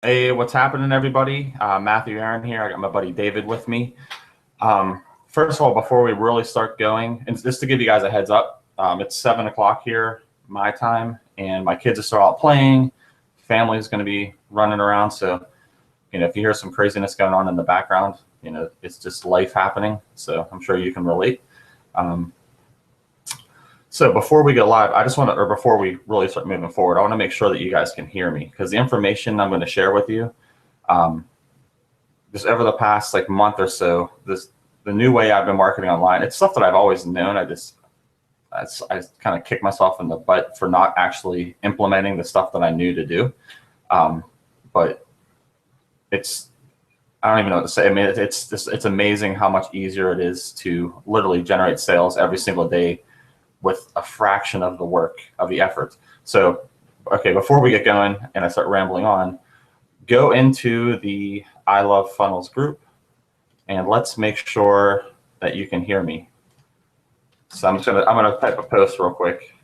Hey, what's happening, everybody? Matthew Aaron here. I got my buddy David with me. First of all, before we really start going, and just to give you guys a heads up, it's 7 o'clock here, my time, and my kids are still out playing. Family's going to be running around, so if you hear some craziness going on in the background, it's just life happening. So I'm sure you can relate. So before we go live, before we really start moving forward, I want to make sure that you guys can hear me, because the information I'm going to share with you, just over the past month or so, the new way I've been marketing online, it's stuff that I've always known. I kind of kick myself in the butt for not actually implementing the stuff that I knew to do. But I don't even know what to say. I mean, it's amazing how much easier it is to literally generate sales every single day with a fraction of the work, of the effort. So, okay, before we get going and I start rambling on, go into the I Love Funnels group and let's make sure that you can hear me. So I'm gonna type a post real quick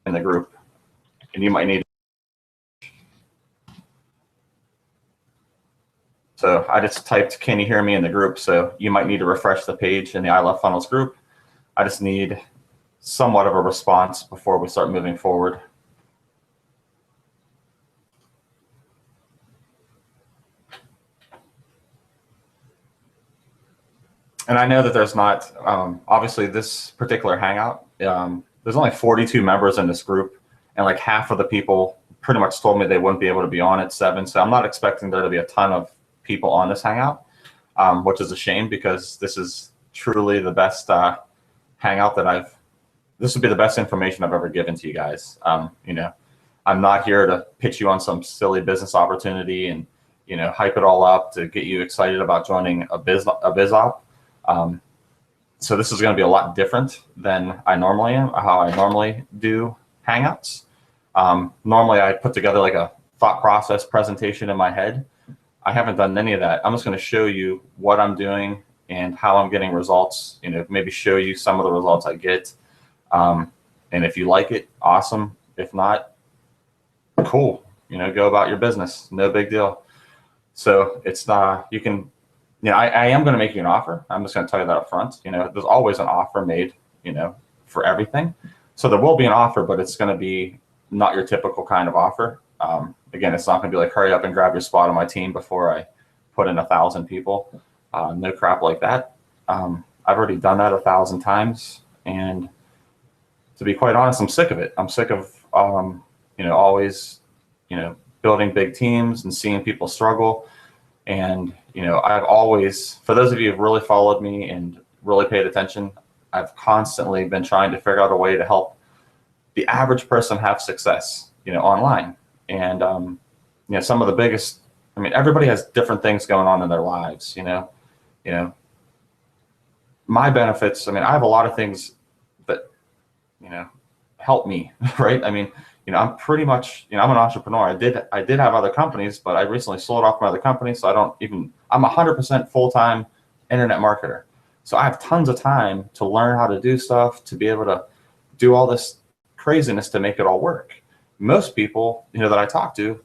in the group, and you might need. So I just typed, "Can you hear me?" in the group. So you might need to refresh the page in the I Love Funnels group. I just need somewhat of a response before we start moving forward. And I know that there's not, obviously this particular Hangout, there's only 42 members in this group, and like half of the people pretty much told me they wouldn't be able to be on at 7. So I'm not expecting there to be a ton of people on this Hangout, which is a shame, because this is truly the best Hangout that this would be the best information I've ever given to you guys. I'm not here to pitch you on some silly business opportunity and, hype it all up to get you excited about joining a biz op. So this is going to be a lot different than how I normally do Hangouts. Normally I put together like a thought process presentation in my head. I haven't done any of that. I'm just going to show you what I'm doing and how I'm getting results, maybe show you some of the results I get. And if you like it, awesome. If not, cool, go about your business. No big deal. So it's not, you can, I am going to make you an offer. I'm just going to tell you that up front. There's always an offer made, for everything. So there will be an offer, but it's going to be not your typical kind of offer. Again, it's not going to be like, hurry up and grab your spot on my team before I put in 1,000 people. No crap like that. I've already done that 1,000 times. And to be quite honest, I'm sick of it. I'm sick of, always, building big teams and seeing people struggle. And, I've always, for those of you who've really followed me and really paid attention, I've constantly been trying to figure out a way to help the average person have success, online. And, some of the biggest, everybody has different things going on in their lives, my benefits, I have a lot of things that, help me, right? I'm pretty much, I'm an entrepreneur. I did have other companies, but I recently sold off my other company. So I'm 100% full-time internet marketer. So I have tons of time to learn how to do stuff, to be able to do all this craziness to make it all work. Most people, that I talk to,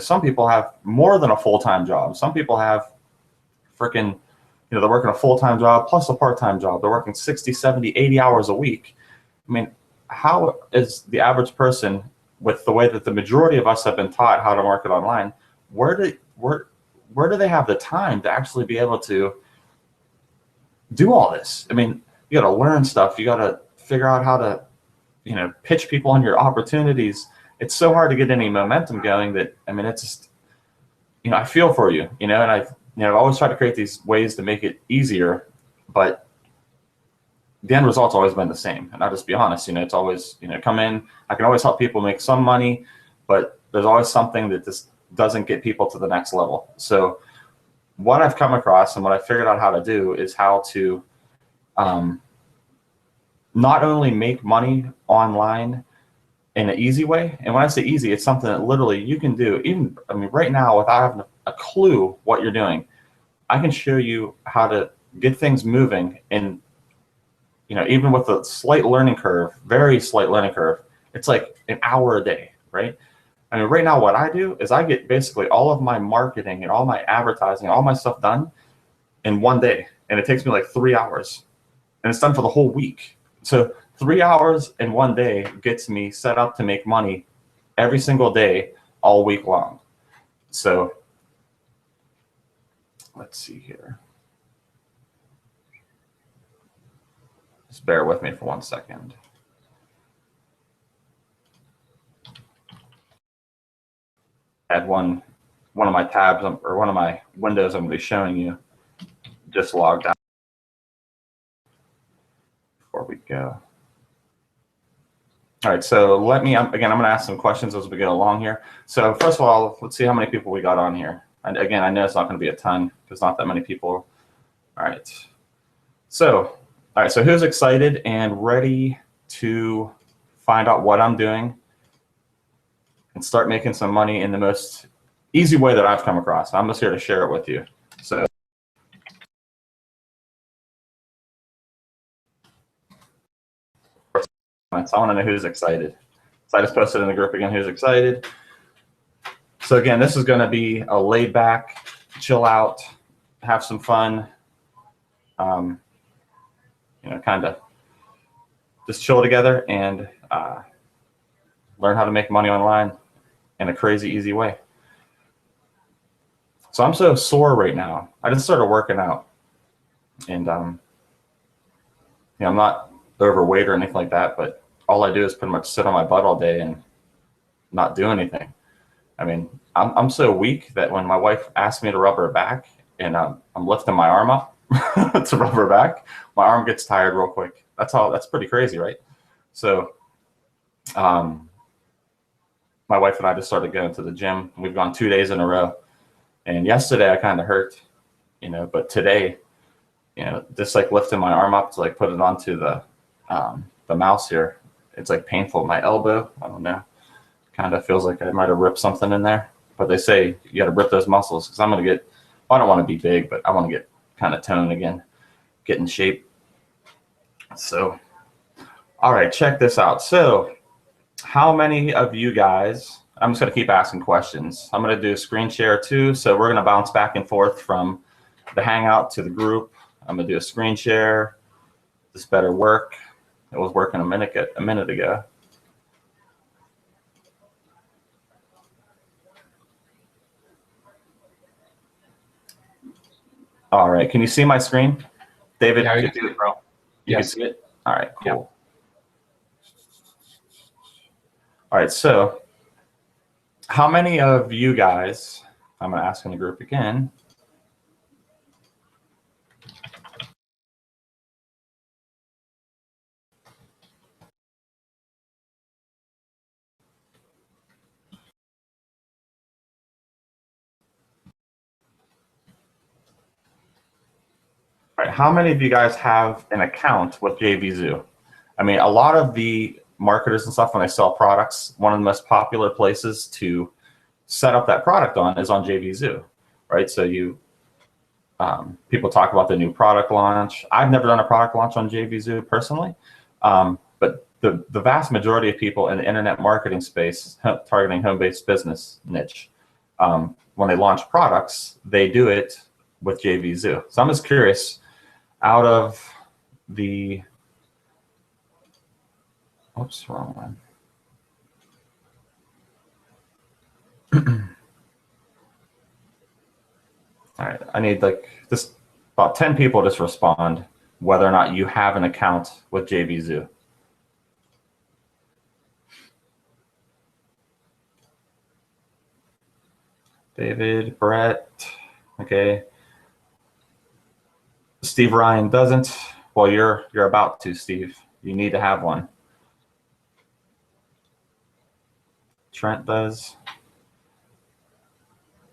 some people have more than a full-time job. Some people have freaking, they're working a full-time job plus a part-time job. They're working 60, 70, 80 hours a week. How is the average person, with the way that the majority of us have been taught how to market online, where do they have the time to actually be able to do all this? You got to learn stuff. You got to figure out how to, pitch people on your opportunities. It's so hard to get any momentum going that, it's just, I feel for you, and I've always tried to create these ways to make it easier, but the end result's always been the same. And I'll just be honest, it's always, come in, I can always help people make some money, but there's always something that just doesn't get people to the next level. So what I've come across and what I figured out how to do is how to not only make money online in an easy way. And when I say easy, it's something that literally you can do even, right now, without having a clue what you're doing. I can show you how to get things moving, and even with a slight learning curve, very slight learning curve, it's like an hour a day, right? I mean, right now what I do is I get basically all of my marketing and all my advertising, all my stuff done in one day. And it takes me like 3 hours. And it's done for the whole week. So 3 hours in one day gets me set up to make money every single day, all week long. So let's see here. Just bear with me for 1 second. I had one of my tabs or one of my windows I'm going to be showing you just logged out before we go. All right, so let me, again, I'm going to ask some questions as we go along here. So first of all, let's see how many people we got on here. And again, I know it's not going to be a ton because not that many people. All right. So, so who's excited and ready to find out what I'm doing and start making some money in the most easy way that I've come across? I'm just here to share it with you. So I want to know who's excited. So I just posted in the group again, who's excited. So again, this is going to be a laid back, chill out, have some fun, you know, kind of just chill together and learn how to make money online in a crazy easy way. So I'm so sore right now. I just started working out, and you know, I'm not overweight or anything like that, but all I do is pretty much sit on my butt all day and not do anything. I mean, I'm so weak that when my wife asks me to rub her back and I'm lifting my arm up to rub her back, my arm gets tired real quick. That's pretty crazy, right? So my wife and I just started going to the gym. We've gone 2 days in a row. And yesterday I kind of hurt, you know, but today, you know, just like lifting my arm up to like put it onto the mouse here, it's like painful. My elbow, I don't know, kind of feels like I might have ripped something in there. But they say you got to rip those muscles because I'm going to get, well, I don't want to be big, but I want to get kind of toned again, get in shape. So, all right, check this out. So how many of you guys, I'm just going to keep asking questions. I'm going to do a screen share too. So we're going to bounce back and forth from the Hangout to the group. I'm going to do a screen share. This better work. It was working a minute ago. All right. Can you see my screen? David, yeah, you can see it, bro. You can see it? All right, cool. Yeah. All right, so how many of you guys, I'm going to ask in the group again. All right, how many of you guys have an account with JVZoo? I mean, a lot of the marketers and stuff, when they sell products, one of the most popular places to set up that product on is on JVZoo, right? So you, people talk about the new product launch. I've never done a product launch on JVZoo personally, but the vast majority of people in the internet marketing space, targeting home-based business niche, when they launch products, they do it with JVZoo. So I'm just curious, out of the, oops, wrong one. All right, I need like just about 10 people just respond whether or not you have an account with JVZoo. David, Brett, okay. Steve Ryan doesn't. Well, you're about to, Steve. You need to have one. Trent does.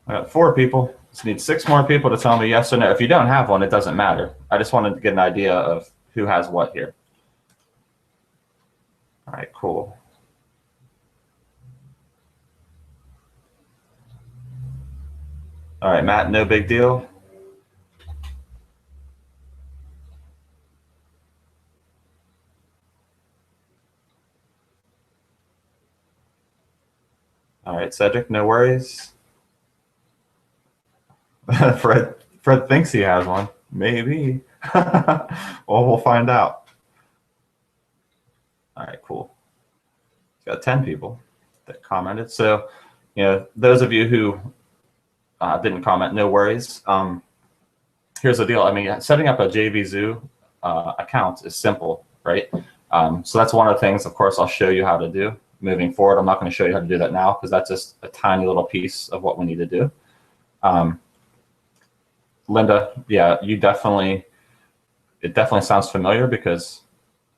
I got 4 people. Just need 6 more people to tell me yes or no. If you don't have one, it doesn't matter. I just wanted to get an idea of who has what here. All right, cool. All right, Matt, no big deal. All right, Cedric, no worries. Fred thinks he has one. Maybe. Well, we'll find out. All right, cool. Got 10 people that commented. So, those of you who didn't comment, no worries. Here's the deal. I mean, setting up a JVZoo account is simple, right? So that's one of the things, of course, I'll show you how to do moving forward. I'm not going to show you how to do that now because that's just a tiny little piece of what we need to do. Linda, yeah, it definitely sounds familiar because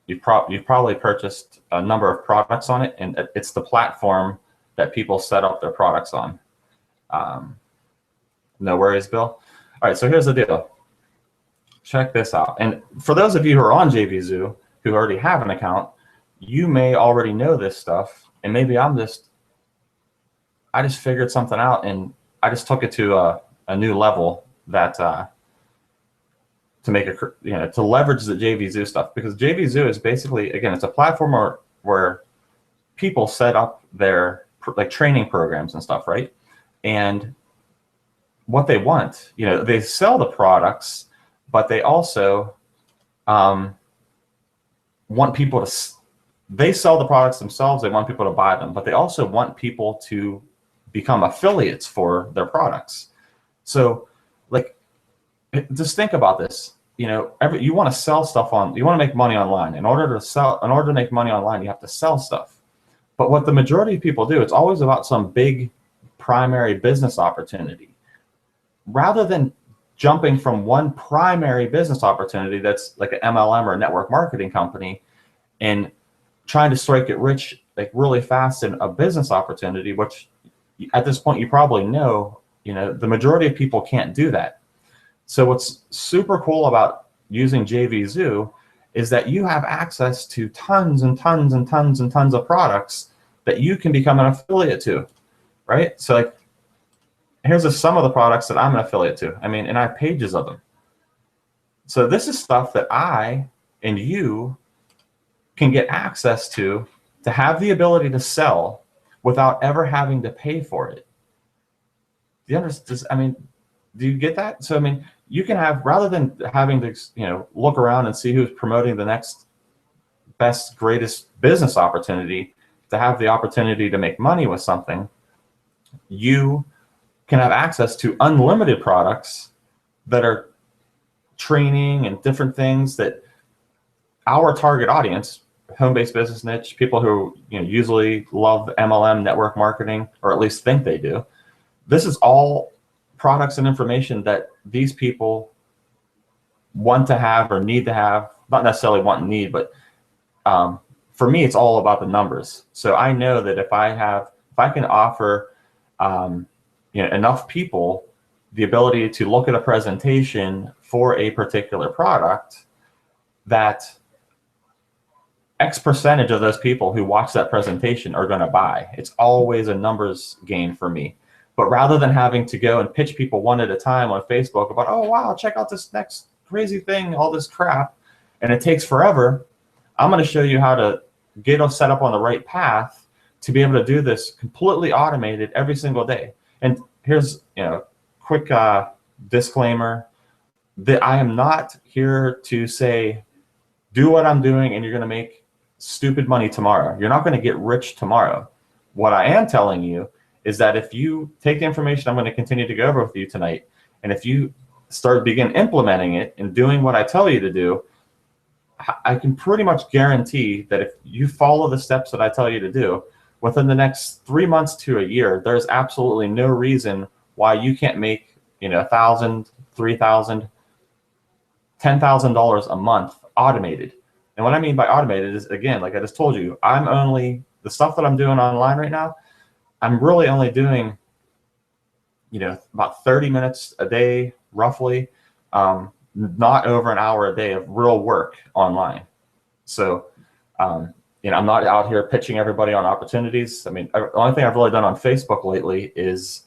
you've probably purchased a number of products on it, and it's the platform that people set up their products on. No worries, Bill. All right, so here's the deal. Check this out. And for those of you who are on JVZoo who already have an account, you may already know this stuff, and maybe I just figured something out, and I just took it to a new level that to make to leverage the JVZoo stuff, because JVZoo is basically, again, it's a platform where people set up their training programs and stuff, right? And what they want, they sell the products, but they also want people to. They sell the products themselves. They want people to buy them, but they also want people to become affiliates for their products. So, just think about this. You want to sell stuff you want to make money online. In order to make money online, you have to sell stuff. But what the majority of people do, it's always about some big primary business opportunity. Rather than jumping from one primary business opportunity that's like an MLM or a network marketing company and trying to strike it rich really fast in a business opportunity, which at this point you probably know, the majority of people can't do that. So what's super cool about using JVZoo is that you have access to tons and tons and tons and tons of products that you can become an affiliate to, right? So here's some of the products that I'm an affiliate to. I mean, and I have pages of them. So this is stuff that I and you can get access to have the ability to sell without ever having to pay for it. Do you understand? I mean, do you get that? So, I mean, you can have, rather than having to, look around and see who's promoting the next best, greatest business opportunity, to have the opportunity to make money with something, you can have access to unlimited products that are training and different things that our target audience, home-based business niche, people who usually love MLM network marketing, or at least think they do. This is all products and information that these people want to have or need to have, not necessarily want and need, but for me, it's all about the numbers. So I know that if I can offer enough people the ability to look at a presentation for a particular product, that X percentage of those people who watch that presentation are going to buy. It's always a numbers game for me. But rather than having to go and pitch people one at a time on Facebook about, oh, wow, check out this next crazy thing, all this crap, and it takes forever, I'm going to show you how to get us set up on the right path to be able to do this completely automated every single day. And here's, quick disclaimer that I am not here to say, do what I'm doing and you're going to make stupid money tomorrow. You're not going to get rich tomorrow. What I am telling you is that if you take the information I'm going to continue to go over with you tonight, and if you begin implementing it and doing what I tell you to do, I can pretty much guarantee that if you follow the steps that I tell you to do, within the next 3 months to a year, there's absolutely no reason why you can't make $1,000, $3,000, $10,000 a month automated. And what I mean by automated is, again, like I just told you, the stuff that I'm doing online right now, I'm really only doing, about 30 minutes a day, roughly, not over an hour a day of real work online. So, I'm not out here pitching everybody on opportunities. I mean, the only thing I've really done on Facebook lately is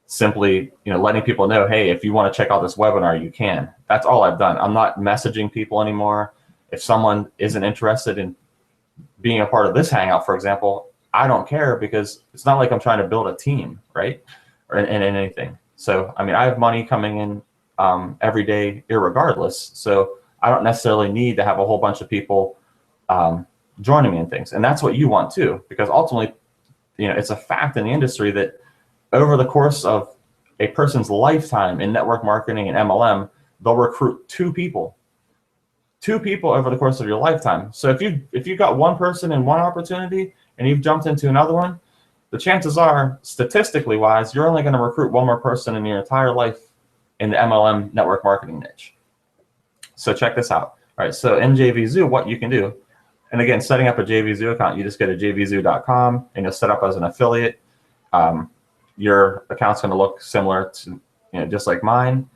simply, letting people know, hey, if you want to check out this webinar, you can. That's all I've done. I'm not messaging people anymore. If someone isn't interested in being a part of this Hangout, for example, I don't care because it's not like I'm trying to build a team, right? Or in anything. So, I mean, I have money coming in every day irregardless. So I don't necessarily need to have a whole bunch of people joining me in things. And that's what you want too, because ultimately, you know, it's a fact in the industry that over the course of a person's lifetime in network marketing and MLM, they'll recruit two people over the course of your lifetime. So if you got one person in one opportunity and you've jumped into another one, the chances are, statistically wise, you're only going to recruit one more person in your entire life in the MLM network marketing niche. So check this out. All right, so in JVZoo, what you can do, and again, setting up a JVZoo account, you just go to jvzoo.com and you'll set up as an affiliate. Your account's going to look similar to, you know, just like mine.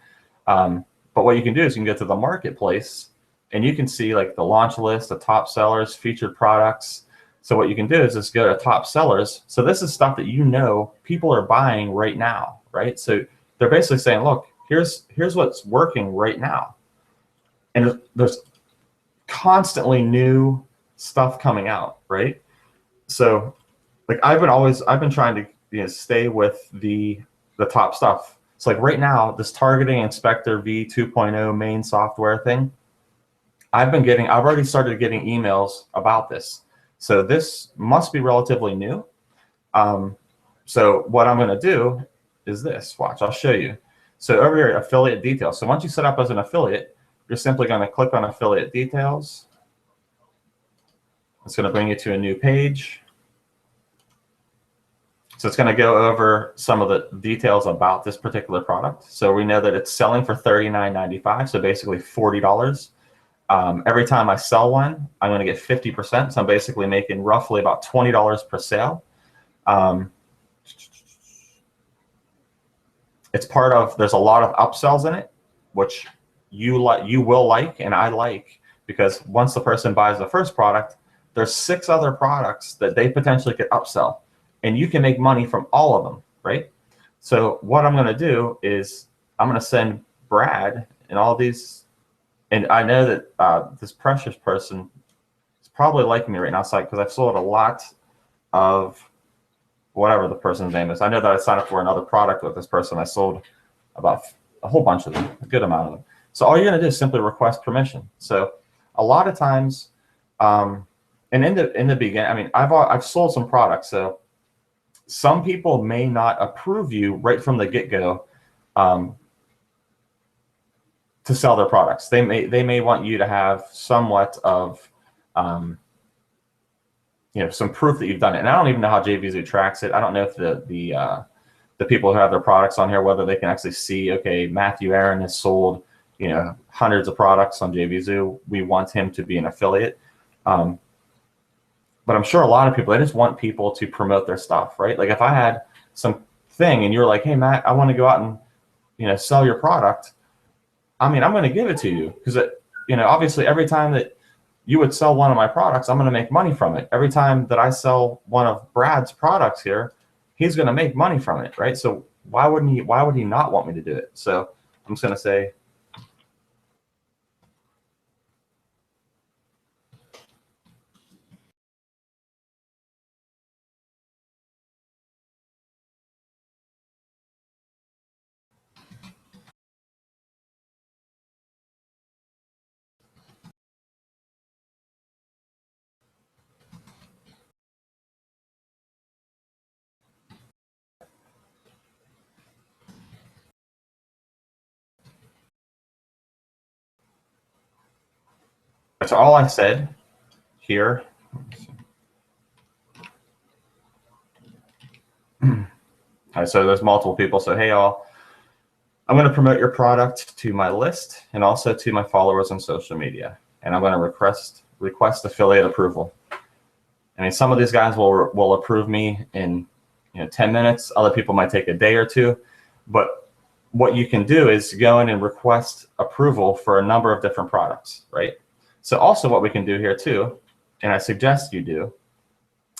But what you can do is you can go to the marketplace and you can see like the launch list, the top sellers, featured products. So what you can do is just go to top sellers. So this is stuff that you know people are buying right now, right? So they're basically saying, look, here's what's working right now. And there's constantly new stuff coming out, right? So like I've been trying to, you know, stay with the top stuff. So like right now, this targeting inspector v 2.0 main software thing, I've already started getting emails about this. So this must be relatively new. So what I'm going to do is this. Watch, I'll show you. So over here, affiliate details. So once you set up as an affiliate, you're simply going to click on affiliate details. It's going to bring you to a new page. So it's going to go over some of the details about this particular product. So we know that it's selling for $39.95, so basically $40. Every time I sell one, I'm going to get 50%. So I'm basically making roughly about $20 per sale. It's part of, there's a lot of upsells in it, which you will like, and I like, because once the person buys the first product, there's 6 other products that they potentially could upsell, and you can make money from all of them, right? So what I'm going to do is I'm going to send Brad and all these. And I know that this precious person is probably liking me right now, because I've sold a lot of whatever the person's name is. I know that I signed up for another product with this person. I sold about a whole bunch of them, a good amount of them. So all you're going to do is simply request permission. So a lot of times, and in the beginning, I mean, I've sold some products. So some people may not approve you right from the get-go to sell their products. They may want you to have somewhat of you know, some proof that you've done it. And I don't even know how JVZoo tracks it. I don't know if the people who have their products on here, whether they can actually see, okay, Matthew Aaron has sold, you know, hundreds of products on JVZoo. We want him to be an affiliate. But I'm sure a lot of people, they just want people to promote their stuff, right? Like if I had some thing and you're like, hey, Matt, I want to go out and, you know, sell your product. I mean, I'm going to give it to you because, you know, obviously every time that you would sell one of my products, I'm going to make money from it. Every time that I sell one of Brad's products here, he's going to make money from it, right? So why would he not want me to do it? So I'm just going to say, that's all I said here. All right, so there's multiple people. So hey, all, I'm going to promote your product to my list and also to my followers on social media, and I'm going to request affiliate approval. I mean, some of these guys will approve me in 10 minutes. Other people might take a day or two, but what you can do is go in and request approval for a number of different products, right? So also what we can do here too, and I suggest you do,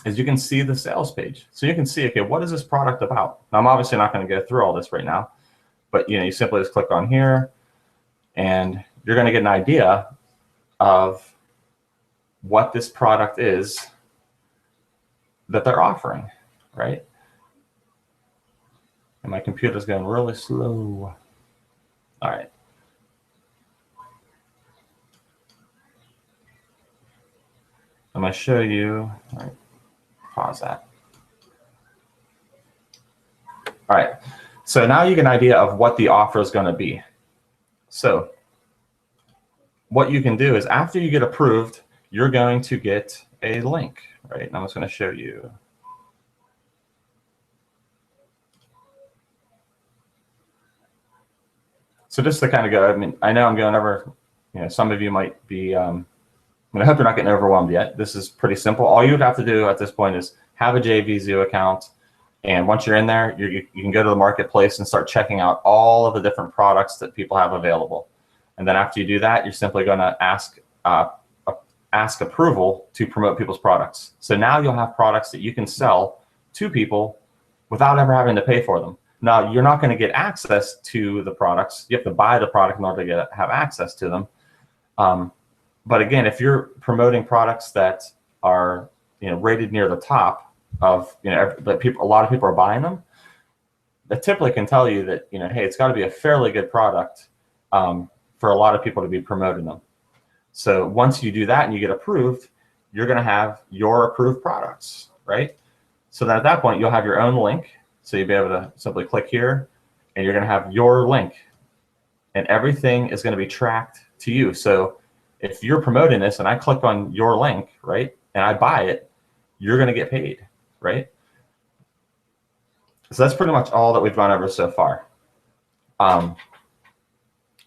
is you can see the sales page. So you can see, okay, what is this product about? Now, I'm obviously not going to go through all this right now, but you simply just click on here and you're going to get an idea of what this product is that they're offering, right? And my computer's going really slow. All right. I'm going to show you. All right, pause that. All right. So now you get an idea of what the offer is going to be. So what you can do is after you get approved, you're going to get a link, right? And I'm just going to show you. So just to kind of go, I mean, I know I'm going over, some of you might be, I hope you're not getting overwhelmed yet. This is pretty simple. All you would have to do at this point is have a JVZoo account. And once you're in there, you can go to the marketplace and start checking out all of the different products that people have available. And then after you do that, you're simply going to ask approval to promote people's products. So now you'll have products that you can sell to people without ever having to pay for them. Now, you're not going to get access to the products. You have to buy the product in order to have access to them. But again, if you're promoting products that are rated near the top of that people, a lot of people are buying them, that typically can tell you that hey, it's got to be a fairly good product for a lot of people to be promoting them. So once you do that and you get approved, you're going to have your approved products, right? So then at that point, you'll have your own link. So you'll be able to simply click here, and you're going to have your link, and everything is going to be tracked to you. So if you're promoting this and I click on your link, right, and I buy it, you're going to get paid, right? So that's pretty much all that we've gone over so far.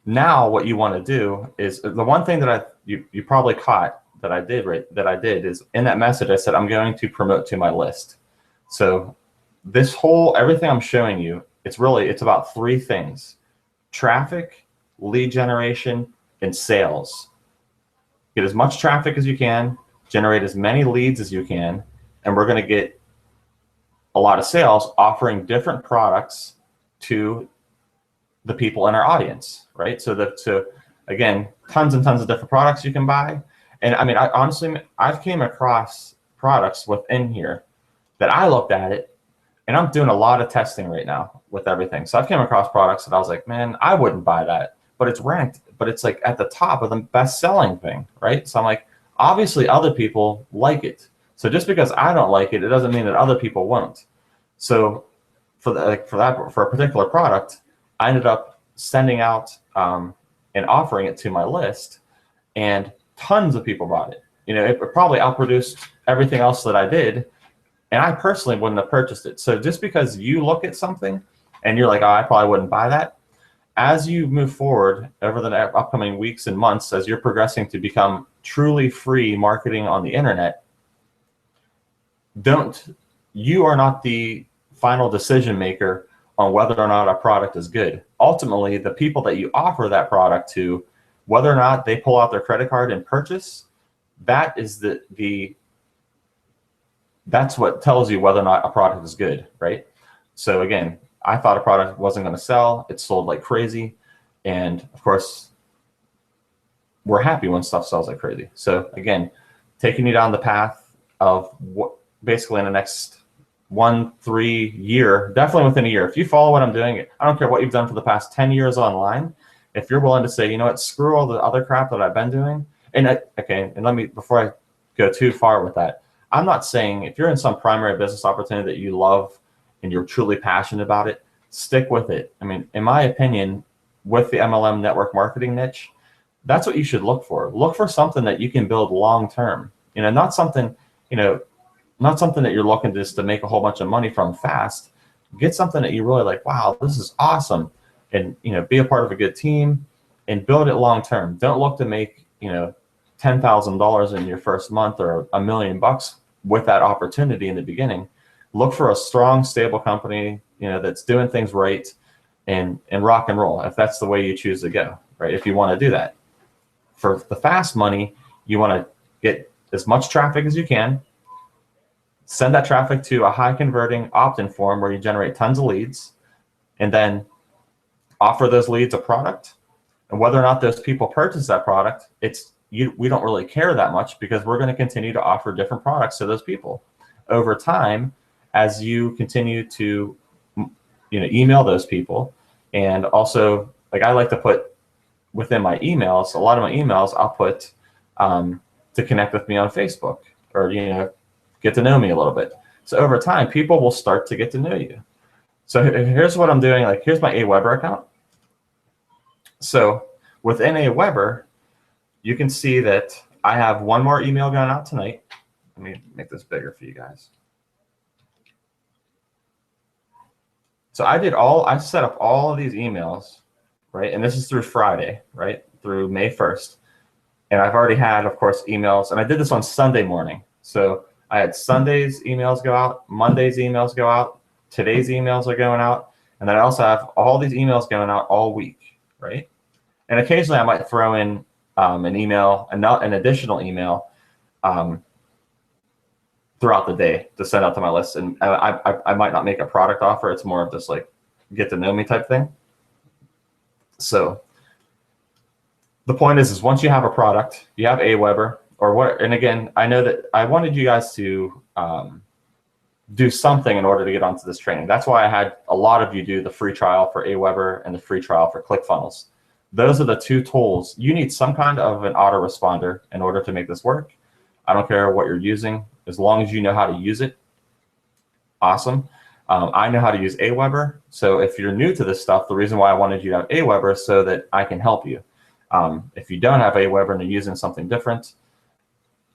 Now what you want to do is, the one thing that you probably caught that I did is in that message I said I'm going to promote to my list. So this whole, everything I'm showing you, it's about three things: traffic, lead generation, and sales. Get as much traffic as you can, generate as many leads as you can, and we're going to get a lot of sales offering different products to the people in our audience, right? So again, tons and tons of different products you can buy. And I mean, honestly, I've came across products within here that I looked at it, and I'm doing a lot of testing right now with everything. So I've came across products that I was like, man, I wouldn't buy that, but it's ranked, but it's like at the top of the best selling thing, right? So I'm like, obviously other people like it. So just because I don't like it, it doesn't mean that other people won't. So for a particular product, I ended up sending out and offering it to my list, and tons of people bought it. It probably outproduced everything else that I did, and I personally wouldn't have purchased it. So just because you look at something and you're like, oh, I probably wouldn't buy that, as you move forward over the upcoming weeks and months, as you're progressing to become truly free marketing on the internet, you are not the final decision maker on whether or not a product is good. Ultimately, the people that you offer that product to, whether or not they pull out their credit card and purchase, that is that's what tells you whether or not a product is good, right? So again, I thought a product wasn't going to sell. It sold like crazy. And of course, we're happy when stuff sells like crazy. So again, taking you down the path of what basically in the next 1-3 year, definitely within a year, if you follow what I'm doing, I don't care what you've done for the past 10 years online, if you're willing to say, you know what, screw all the other crap that I've been doing. And let me, before I go too far with that, I'm not saying if you're in some primary business opportunity that you love and you're truly passionate about it, stick with it. I mean, in my opinion, with the MLM network marketing niche, that's what you should look for. Look for something that you can build long-term, not something, not something that you're looking just to make a whole bunch of money from fast. Get something that you really like, wow, this is awesome. And, be a part of a good team and build it long-term. Don't look to make, $10,000 in your first month or $1 million with that opportunity in the beginning. Look for a strong, stable company, that's doing things right and rock and roll, if that's the way you choose to go, right? If you want to do that. For the fast money, you want to get as much traffic as you can, send that traffic to a high converting opt-in form where you generate tons of leads, and then offer those leads a product. And whether or not those people purchase that product, we don't really care that much, because we're going to continue to offer different products to those people. over time, as you continue to, email those people, and also, like, I like to put within my emails, a lot of my emails I'll put to connect with me on Facebook, or get to know me a little bit. So over time, people will start to get to know you. So here's what I'm doing. Like, here's my Aweber account. So within Aweber, you can see that I have one more email going out tonight. Let me make this bigger for you guys. So I set up all of these emails, right? And this is through Friday, right? Through May 1st. And I've already had, of course, emails. And I did this on Sunday morning. So I had Sunday's emails go out, Monday's emails go out, today's emails are going out. And then I also have all these emails going out all week, right? And occasionally I might throw in an email, an additional email throughout the day to send out to my list. And I might not make a product offer. It's more of just like get to know me type thing. So the point is once you have a product, you have Aweber or what, and again, I know that I wanted you guys to do something in order to get onto this training. That's why I had a lot of you do the free trial for Aweber and the free trial for ClickFunnels. Those are the two tools. You need some kind of an autoresponder in order to make this work. I don't care what you're using, as long as you know how to use it. Awesome. I know how to use Aweber. So if you're new to this stuff, the reason why I wanted you to have Aweber is so that I can help you. If you don't have Aweber and you're using something different,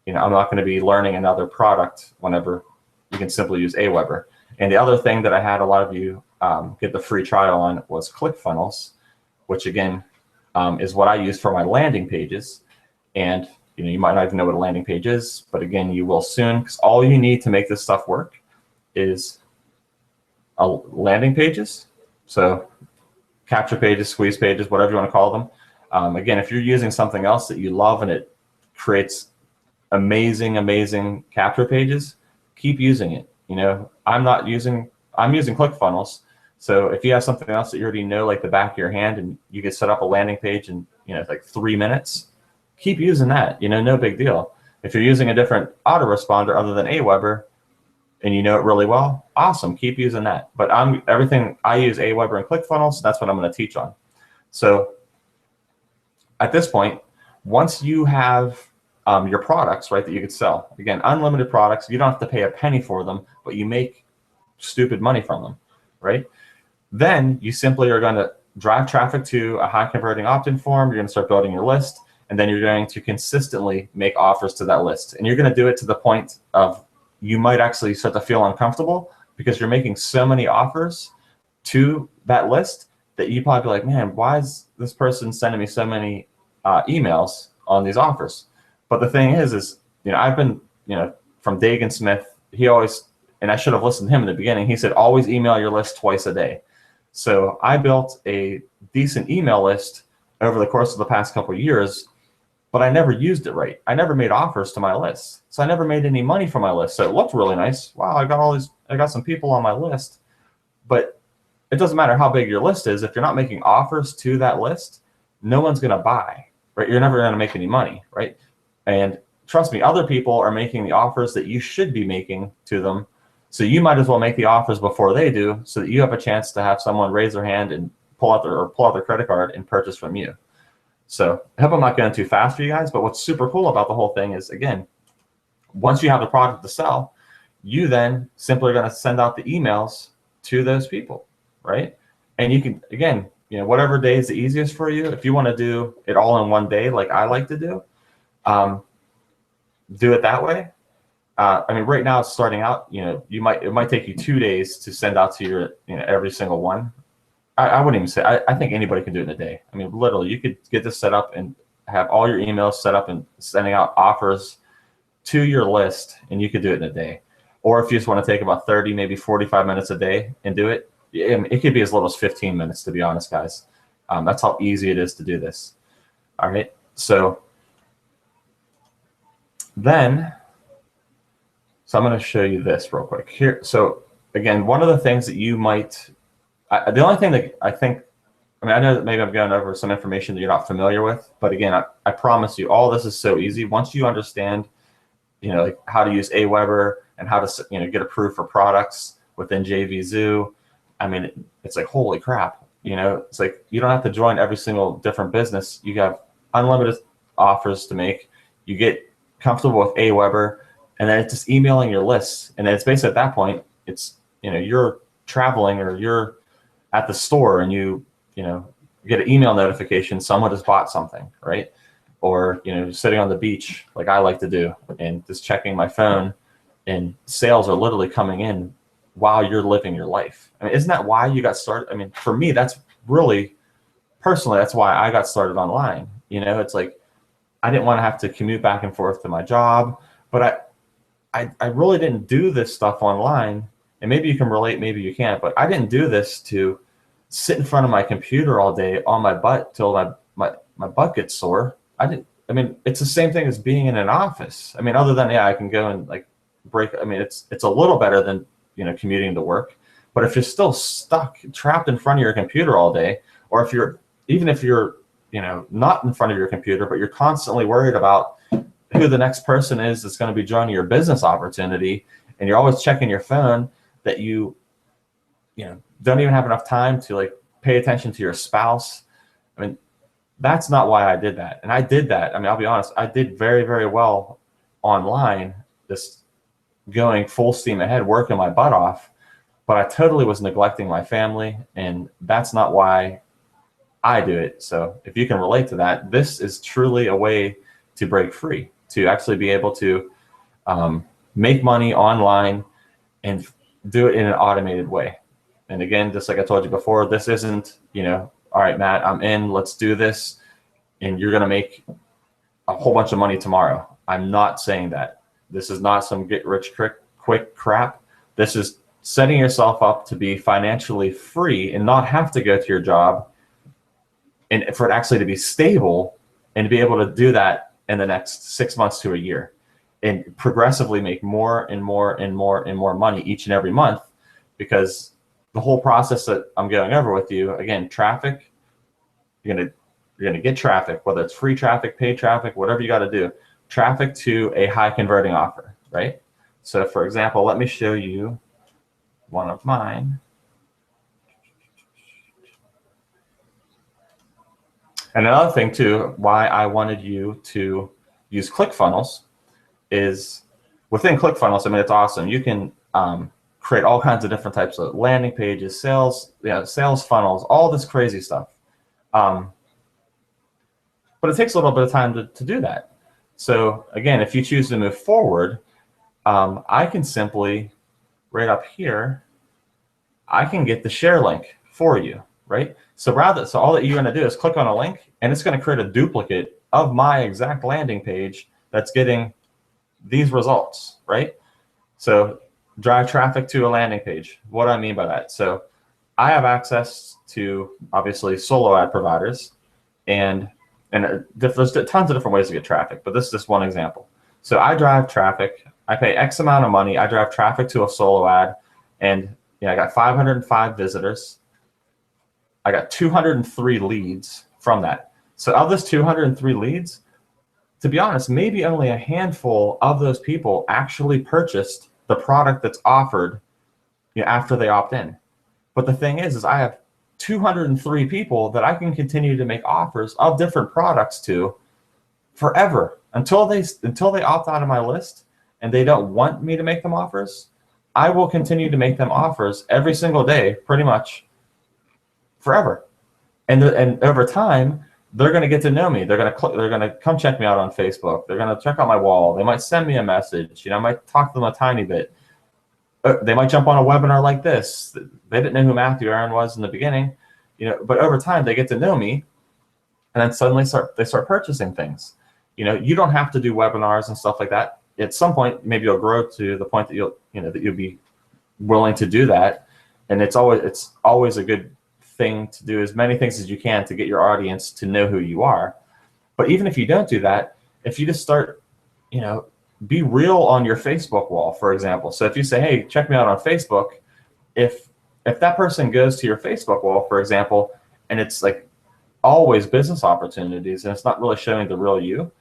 I'm not going to be learning another product whenever you can simply use Aweber. And the other thing that I had a lot of you get the free trial on was ClickFunnels, which again is what I use for my landing pages. And you might not even know what a landing page is, but again, you will soon, because all you need to make this stuff work is a landing pages. So capture pages, squeeze pages, whatever you want to call them. Again, if you're using something else that you love and it creates amazing capture pages, keep using it. I'm using ClickFunnels. So if you have something else that you already know like the back of your hand and you can set up a landing page in like 3 minutes, keep using that. No big deal. If you're using a different autoresponder other than Aweber and you know it really well, awesome, keep using that. But everything I use Aweber and ClickFunnels, that's what I'm going to teach on. So at this point, once you have your products, right, that you could sell, again, unlimited products, you don't have to pay a penny for them, but you make stupid money from them, right? Then you simply are going to drive traffic to a high converting opt-in form. You're going to start building your list, and then you're going to consistently make offers to that list. And you're going to do it to the point of you might actually start to feel uncomfortable because you're making so many offers to that list that you probably be like, man, why is this person sending me so many emails on these offers? But the thing is I've been, from Dagan Smith, he always, and I should have listened to him in the beginning, he said, always email your list twice a day. So I built a decent email list over the course of the past couple of years, but I never used it right. I never made offers to my list. So I never made any money from my list. So it looked really nice. Wow, I got some people on my list. But it doesn't matter how big your list is. If you're not making offers to that list, no one's going to buy, right? You're never going to make any money, right? And trust me, other people are making the offers that you should be making to them. So you might as well make the offers before they do so that you have a chance to have someone raise their hand and pull out their credit card and purchase from you. So I hope I'm not going too fast for you guys, but what's super cool about the whole thing is, again, once you have the product to sell, you then simply are going to send out the emails to those people, right? And you can, again, whatever day is the easiest for you. If you want to do it all in one day, like I like to do it that way. Right now it's starting out, it might take you 2 days to send out to your, every single one. I wouldn't even say, I think anybody can do it in a day. Literally, you could get this set up and have all your emails set up and sending out offers to your list, and you could do it in a day. Or if you just want to take about 30, maybe 45 minutes a day and do it, it could be as little as 15 minutes, to be honest, guys. That's how easy it is to do this. All right, so I'm going to show you this real quick here. So again, one of the things that you might, the only thing that I think, I know that maybe I'm going over some information that you're not familiar with, but again, I promise you, all this is so easy. Once you understand, like how to use Aweber, and how to, you know, get approved for products within JVZoo. I mean, it's like, holy crap, you know, it's like you don't have to join every single different business. You have unlimited offers to make. You get comfortable with Aweber, and then it's just emailing your lists. And then it's basically at that point, it's, you know, you're traveling or you're at the store and you know, get an email notification, someone has bought something, right? Or, you know, sitting on the beach like I like to do and just checking my phone, and sales are literally coming in while you're living your life. I mean, isn't that why you got started? I mean, for me, that's really, personally, that's why I got started online. You know, it's like, I didn't want to have to commute back and forth to my job, but I really didn't do this stuff online. And maybe you can relate, maybe you can't, but I didn't do this to sit in front of my computer all day on my butt till my butt gets sore. I mean, it's the same thing as being in an office. I mean, other than, yeah, I can go and like break. I mean, it's a little better than, you know, commuting to work. But if you're still stuck, trapped in front of your computer all day, or even if you're, you know, not in front of your computer, but you're constantly worried about who the next person is that's going to be joining your business opportunity, and you're always checking your phone, that you know, don't even have enough time to like pay attention to your spouse. I mean, that's not why I did that. And I did that. I mean, I'll be honest, I did very, very well online, just going full steam ahead, working my butt off, but I totally was neglecting my family, and that's not why I do it. So if you can relate to that, this is truly a way to break free, to actually be able to make money online and do it in an automated way. And again, just like I told you before, this isn't, you know, all right, Matt, I'm in, let's do this, and you're going to make a whole bunch of money tomorrow. I'm not saying that. This is not some get rich quick crap. This is setting yourself up to be financially free and not have to go to your job, and for it actually to be stable and to be able to do that in the next 6 months to a year, and progressively make more and more and more and more money each and every month. Because the whole process that I'm going over with you, again, traffic, you're gonna get traffic, whether it's free traffic, paid traffic, whatever you got to do, traffic to a high converting offer, right? So for example, let me show you one of mine. And another thing too, why I wanted you to use ClickFunnels is, within ClickFunnels, I mean, it's awesome. You can create all kinds of different types of landing pages, sales funnels, all this crazy stuff. But it takes a little bit of time to do that. So again, if you choose to move forward, I can simply, right up here, I can get the share link for you, right? So all that you're going to do is click on a link, and it's going to create a duplicate of my exact landing page that's getting these results, right? So drive traffic to a landing page. What do I mean by that? So I have access to, obviously, solo ad providers, and there's tons of different ways to get traffic, but this is just one example. So I drive traffic. I pay X amount of money. I drive traffic to a solo ad, and you know, I got 505 visitors. I got 203 leads from that. So of this 203 leads, to be honest, maybe only a handful of those people actually purchased the product that's offered, you know, after they opt in. But the thing is I have 203 people that I can continue to make offers of different products to forever until they opt out of my list and they don't want me to make them offers. I will continue to make them offers every single day, pretty much forever. And over time, they're going to get to know me. They're going to come check me out on Facebook. They're going to check out my wall. They might send me a message. You know, I might talk to them a tiny bit. They might jump on a webinar like this. They didn't know who Matthew Aaron was in the beginning, you know, but over time they get to know me, and then suddenly they start purchasing things. You know, you don't have to do webinars and stuff like that. At some point, maybe you'll grow to the point that you'll be willing to do that. And it's always a good thing to do as many things as you can to get your audience to know who you are. But even if you don't do that, if you just start, you know, be real on your Facebook wall, for example. So if you say, hey, check me out on Facebook, if that person goes to your Facebook wall, for example, and it's like always business opportunities and it's not really showing the real you,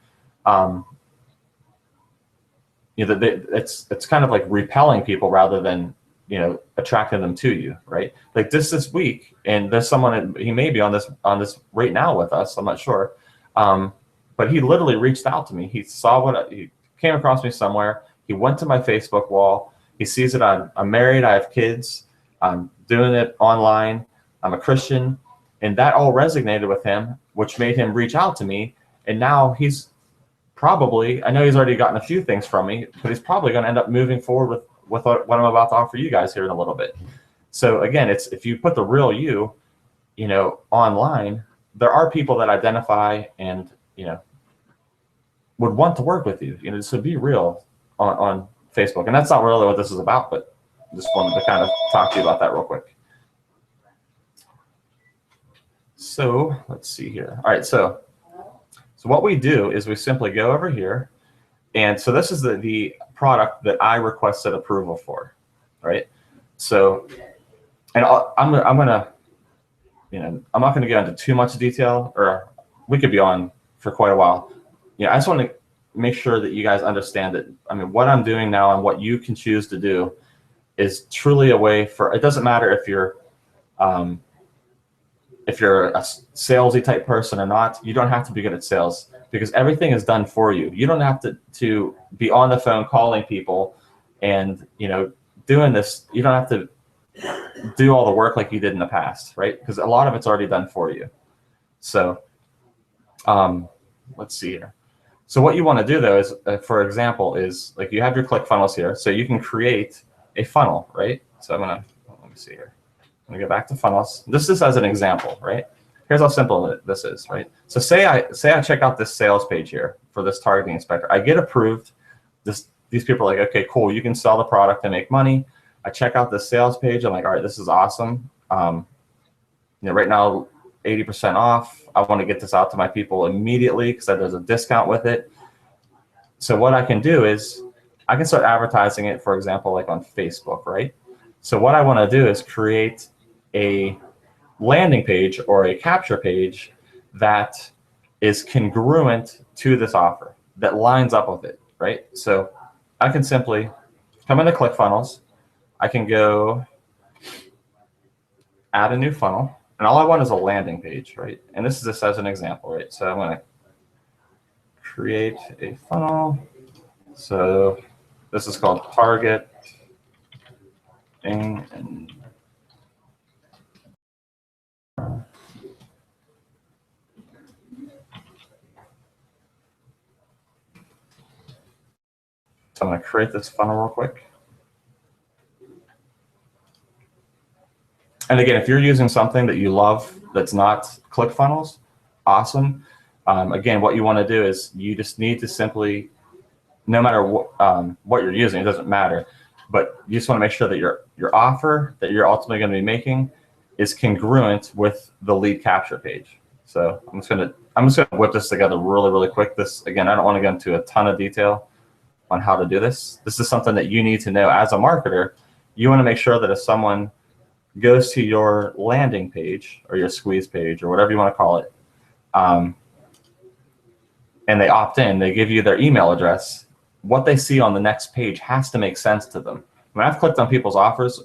you know, it's kind of like repelling people rather than, you know, attracting them to you, right? Like this week, and there's someone, he may be on this right now with us, I'm not sure, but he literally reached out to me. He saw he came across me somewhere. He went to my Facebook wall. He sees that I'm married, I have kids, I'm doing it online, I'm a Christian, and that all resonated with him, which made him reach out to me. And now he's probably, I know he's already gotten a few things from me, but he's probably going to end up moving forward with what I'm about to offer you guys here in a little bit. So again, it's, if you put the real you, you know, online, there are people that identify and, you know, would want to work with you, you know, so be real on Facebook. And that's not really what this is about, but just wanted to kind of talk to you about that real quick. So let's see here. All right, so what we do is we simply go over here, and so this is the product that I requested approval for, right? So, and I'm gonna, you know, I'm not gonna go into too much detail, or we could be on for quite a while. You know, I just want to make sure that you guys understand that, I mean, what I'm doing now and what you can choose to do is truly a way for, it doesn't matter if you're a salesy type person or not. You don't have to be good at sales, because everything is done for you. You don't have to be on the phone calling people and, you know, doing this. You don't have to do all the work like you did in the past, right? Because a lot of it's already done for you. So let's see here. So what you want to do though is, for example, is like you have your ClickFunnels here. So you can create a funnel, right? So let me see here. I'm gonna go back to funnels. This is as an example, right? Here's how simple this is, right? So say I check out this sales page here for this targeting inspector. I get approved. These people are like, okay, cool, you can sell the product and make money. I check out this sales page. I'm like, all right, this is awesome. You know, right now, 80% off. I want to get this out to my people immediately because there's a discount with it. So what I can do is I can start advertising it, for example, like on Facebook, right? So what I want to do is create a landing page or a capture page that is congruent to this offer, that lines up with it, right? So I can simply come into ClickFunnels. I can go add a new funnel, and all I want is a landing page, right? And this is just as an example, right? So I'm going to create a funnel. So this is called target. And so I'm going to create this funnel real quick. And again, if you're using something that you love that's not ClickFunnels, awesome. Again, what you want to do is you just need to simply, no matter what you're using, it doesn't matter, but you just want to make sure that your offer that you're ultimately going to be making is congruent with the lead capture page. So I'm just gonna whip this together really quick. This, again, I don't want to get into a ton of detail on how to do this. This is something that you need to know as a marketer. You want to make sure that if someone goes to your landing page or your squeeze page or whatever you want to call it, and they opt in, they give you their email address, what they see on the next page has to make sense to them. When I've clicked on people's offers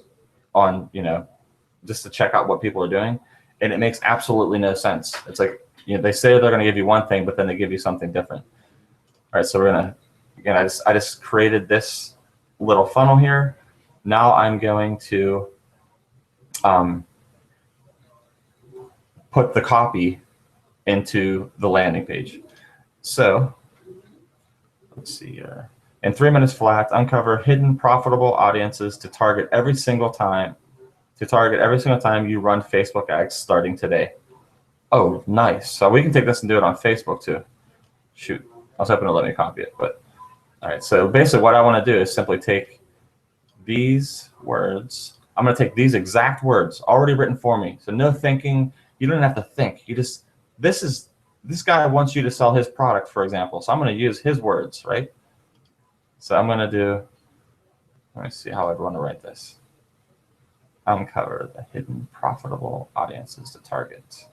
on, you know, just to check out what people are doing, and it makes absolutely no sense. It's like, you know, they say they're going to give you one thing, but then they give you something different. All right, so we're gonna, again, I just created this little funnel here. Now I'm going to put the copy into the landing page. So let's see, in 3 minutes flat, uncover hidden profitable audiences to target every single time you run Facebook ads starting today. Oh, nice. So we can take this and do it on Facebook too. Shoot, I was hoping to let me copy it, but all right. So basically what I want to do is simply take these words. I'm going to take these exact words already written for me. So no thinking. You don't have to think. You just, this guy wants you to sell his product, for example. So I'm going to use his words, right? So I'm going to do, let me see how I'd want to write this. Uncover the hidden profitable audiences to target.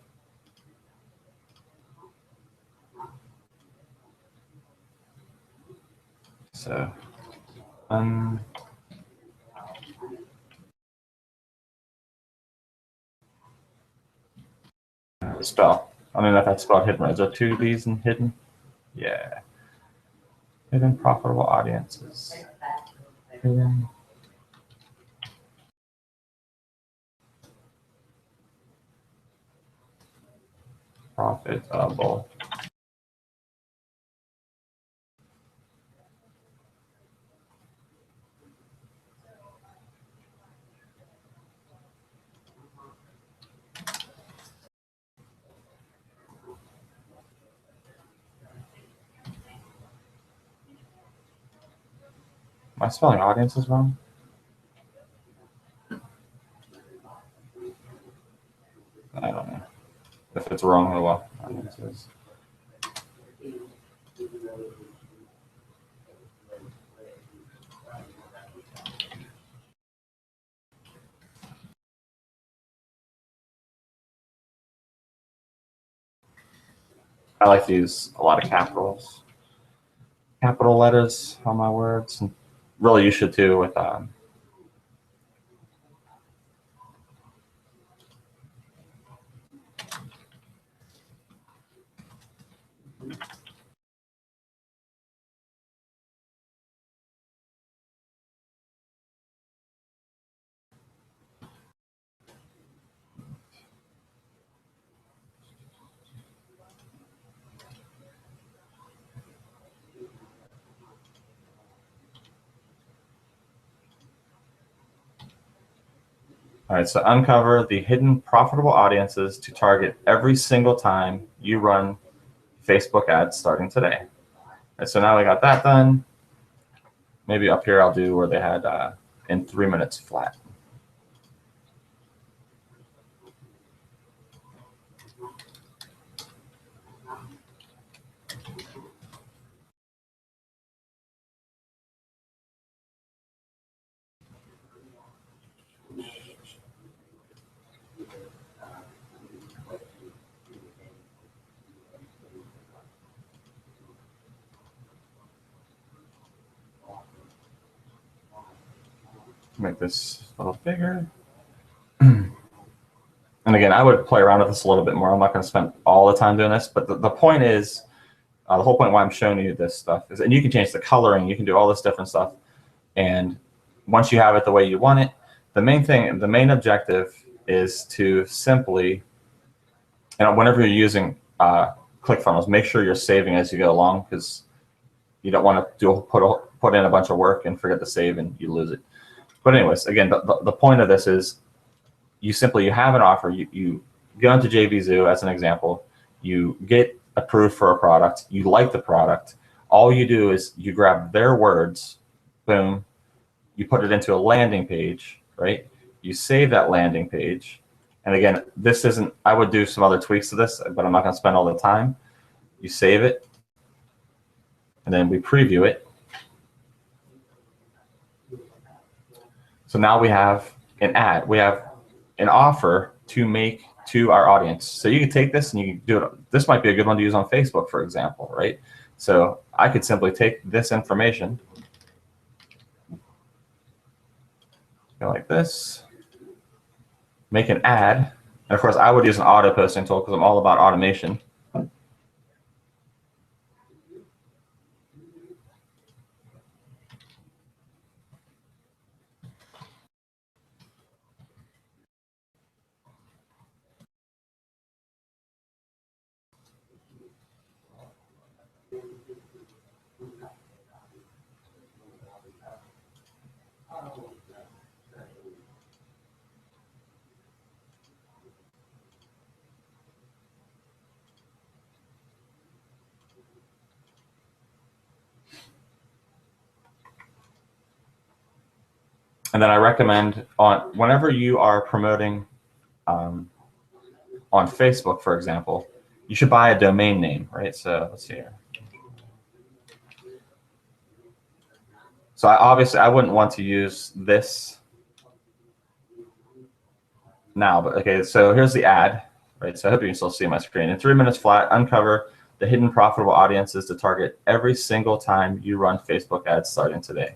So Spell. I don't know if that's spelled hidden. Is there two B's in hidden? Yeah. Hidden profitable audiences. Hidden. Profitable. Am I spelling audiences wrong? I don't know. If it's wrong, oh well. Audiences. I like to use a lot of capital letters on my words. And really, you should too with all right, so uncover the hidden profitable audiences to target every single time you run Facebook ads starting today. All right, so now we got that done. Maybe up here I'll do where they had in 3 minutes flat. Make this a little bigger. And again, I would play around with this a little bit more. I'm not going to spend all the time doing this, but the point is, the whole point why I'm showing you this stuff is, and you can change the coloring, you can do all this different stuff. And once you have it the way you want it, the main objective is to simply, and whenever you're using ClickFunnels, make sure you're saving as you go along, because you don't want to put in a bunch of work and forget to save and you lose it. But anyways, again, the point of this is you have an offer, you go into JVZoo as an example, you get approved for a product, you like the product, all you do is you grab their words, boom, you put it into a landing page, right? You save that landing page. And again, this isn't, I would do some other tweaks to this, but I'm not gonna spend all the time. You save it, and then we preview it. So now we have an ad, we have an offer to make to our audience. So you can take this and you can do it. This might be a good one to use on Facebook, for example, right? So I could simply take this information, go like this, make an ad. And of course, I would use an auto posting tool because I'm all about automation. And then I recommend whenever you are promoting on Facebook, for example, you should buy a domain name, right? So let's see here. So obviously I wouldn't want to use this now, but okay, so here's the ad, right? So I hope you can still see my screen. In 3 minutes flat, uncover the hidden profitable audiences to target every single time you run Facebook ads starting today.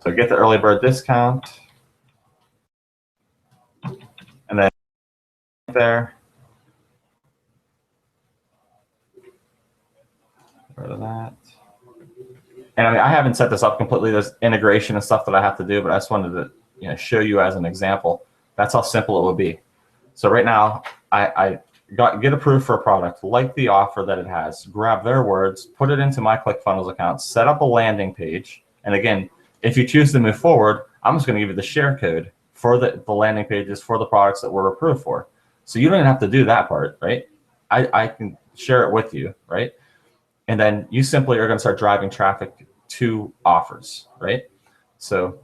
So get the early bird discount, and then there. Rid of that. And I mean, I haven't set this up completely. There's integration and stuff that I have to do, but I just wanted to show you as an example. That's how simple it would be. So right now, I get approved for a product, like the offer that it has, grab their words, put it into my ClickFunnels account, set up a landing page. And again, if you choose to move forward, I'm just going to give you the share code for the landing pages for the products that we're approved for. So you don't even have to do that part, right? I can share it with you, right? And then you simply are going to start driving traffic to offers, right? So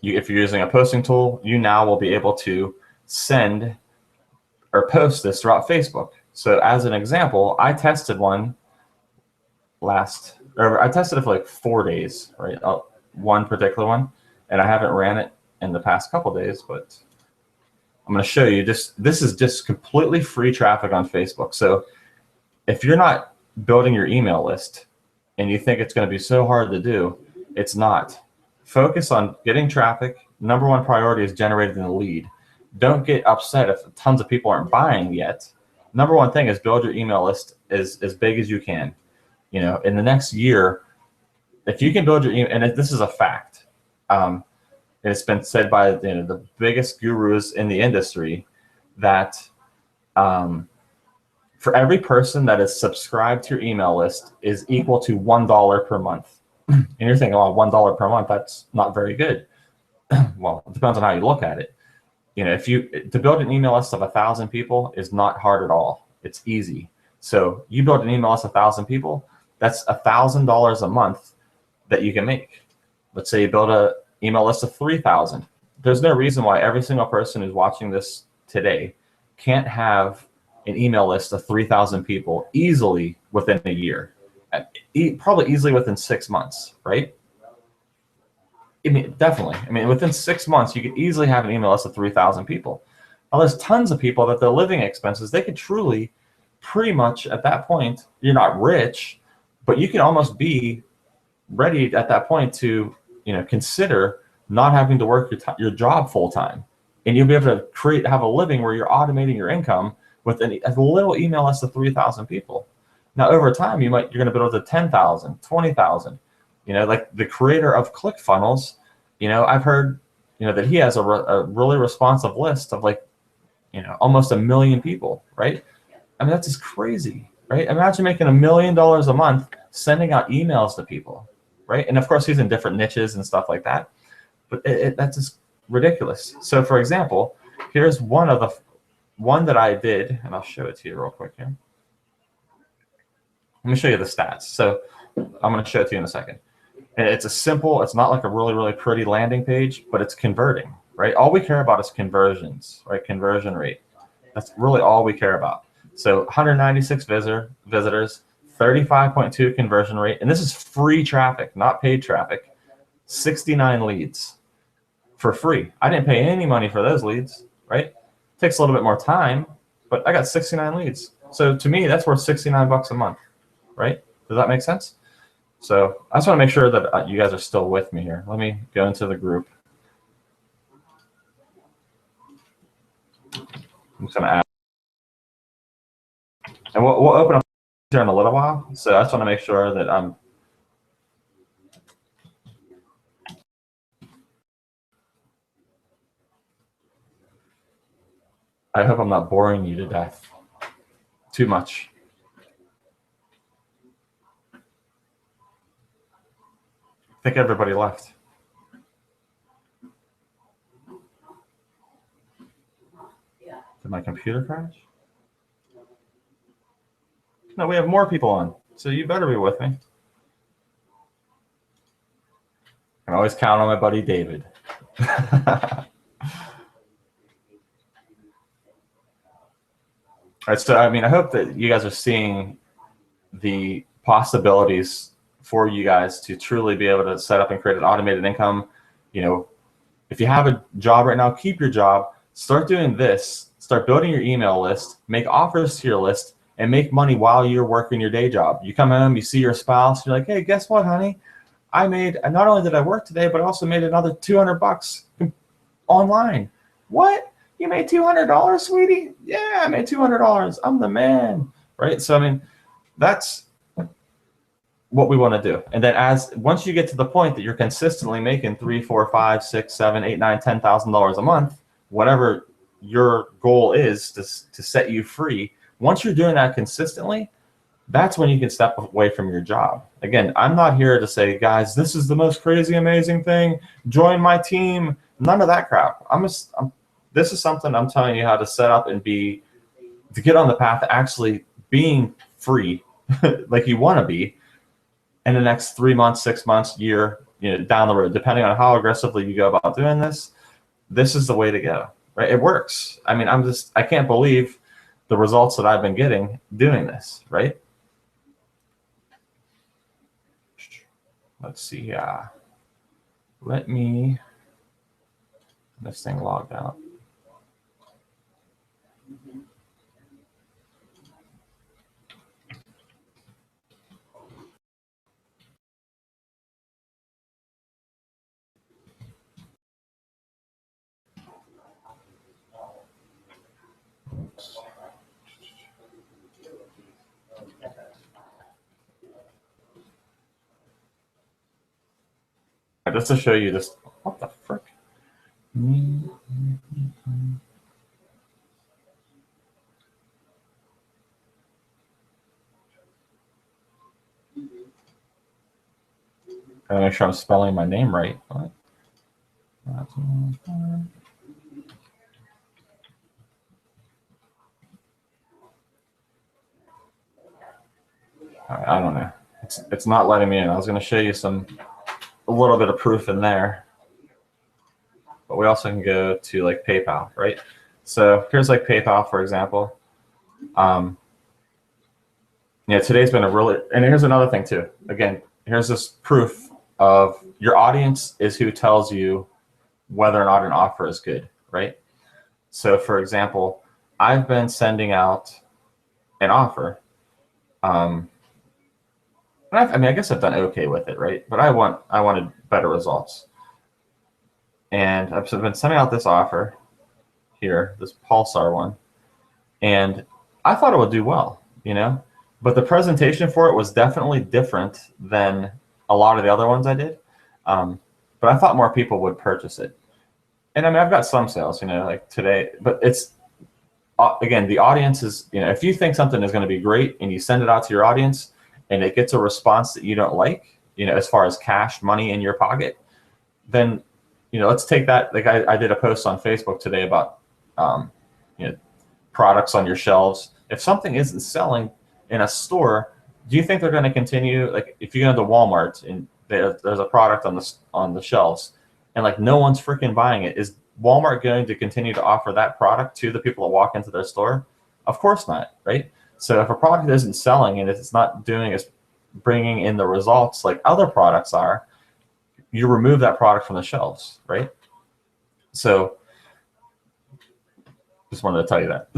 if you're using a posting tool, you now will be able to send or post this throughout Facebook. So as an example, I tested one I tested it for like 4 days, right? One particular one, and I haven't ran it in the past couple days, but I'm going to show you this is just completely free traffic on Facebook. So if you're not building your email list and you think it's going to be so hard to do, it's not. Focus on getting traffic. Number one priority is generating the lead. Don't get upset if tons of people aren't buying yet. Number one thing is build your email list as big as you can. In the next year, if you can build your email, and this is a fact, it's been said by the biggest gurus in the industry that for every person that is subscribed to your email list is equal to $1 per month. And you're thinking, oh, $1 per month, that's not very good. Well, it depends on how you look at it. To build an email list of 1,000 people is not hard at all. It's easy. So you build an email list of 1,000 people, that's $1,000 a month that you can make. Let's say you build an email list of 3,000. There's no reason why every single person who's watching this today can't have an email list of 3,000 people easily within a year, probably easily within 6 months, right? I mean, definitely. I mean, within 6 months, you could easily have an email list of 3,000 people. Now, there's tons of people that their living expenses, they could truly, pretty much at that point, you're not rich, but you can almost be ready at that point to, consider not having to work your job full time, and you'll be able to have a living where you're automating your income with a little email list of 3,000 people. Now, over time, you're going to build to 10,000, 20,000. Like the creator of ClickFunnels, I've heard, that he has a really responsive list of almost 1 million people, right? I mean, that's just crazy, right? Imagine making $1 million a month sending out emails to people, right? And of course, he's in different niches and stuff like that, but that's just ridiculous. So, for example, here's one that I did, and I'll show it to you real quick here. Let me show you the stats. So I'm going to show it to you in a second. And it's not like a really, really pretty landing page, but it's converting, right? All we care about is conversions, right? Conversion rate. That's really all we care about. So 196 visitors, 35.2 conversion rate. And this is free traffic, not paid traffic. 69 leads for free. I didn't pay any money for those leads, right? Takes a little bit more time, but I got 69 leads. So to me, that's worth $69 a month, right? Does that make sense? So I just want to make sure that you guys are still with me here. Let me go into the group. I'm just going to add. And we'll open up here in a little while. So I just want to make sure that I hope I'm not boring you to death too much. I think everybody left. Did my computer crash? No, we have more people on, so you better be with me. I can always count on my buddy David. All right, so I mean, I hope that you guys are seeing the possibilities for you guys to truly be able to set up and create an automated income. If you have a job right now, keep your job, start doing this, start building your email list, make offers to your list, and make money while you're working your day job. You come home, you see your spouse, you're like, hey, guess what, honey? not only did I work today, but I also made another $200 online. What? You made $200, sweetie? Yeah, I made $200. I'm the man, right? So, I mean, that's what we want to do. And then once you get to the point that you're consistently making $3, $4, $5, $6, $7, $8, $9, $10,000 a month, whatever your goal is to set you free, once you're doing that consistently, that's when you can step away from your job. Again, I'm not here to say, guys, this is the most crazy, amazing thing. Join my team. None of that crap. This is something I'm telling you how to set up and to get on the path to actually being free like you want to be in the next 3 months, 6 months, year, down the road, depending on how aggressively you go about doing this. This is the way to go, right? It works. I mean, I can't believe the results that I've been getting doing this, right? Let's see. This thing logged out. Just to show you this. What the frick? I'm gonna make sure I'm spelling my name right. What? I don't know. It's not letting me in. I was going to show you a little bit of proof in there, but we also can go to like PayPal, right? So here's like PayPal, for example. Today's been and here's another thing too. Again, here's this proof of your audience is who tells you whether or not an offer is good, right? So for example, I've been sending out an offer. I guess I've done okay with it, right? But I wanted better results. And I've been sending out this offer here, this Pulsar one. And I thought it would do well, but the presentation for it was definitely different than a lot of the other ones I did. But I thought more people would purchase it. And I mean, I've got some sales, like today, but it's, again, the audience is, if you think something is going to be great and you send it out to your audience and it gets a response that you don't like, as far as cash, money in your pocket, then, let's take that. Like I did a post on Facebook today about, products on your shelves. If something isn't selling in a store, do you think they're going to continue? Like if you go to Walmart and there's a product on the shelves and like no one's freaking buying it, is Walmart going to continue to offer that product to the people that walk into their store? Of course not, right? So if a product isn't selling and it's not bringing in the results like other products are, you remove that product from the shelves, right? So just wanted to tell you that.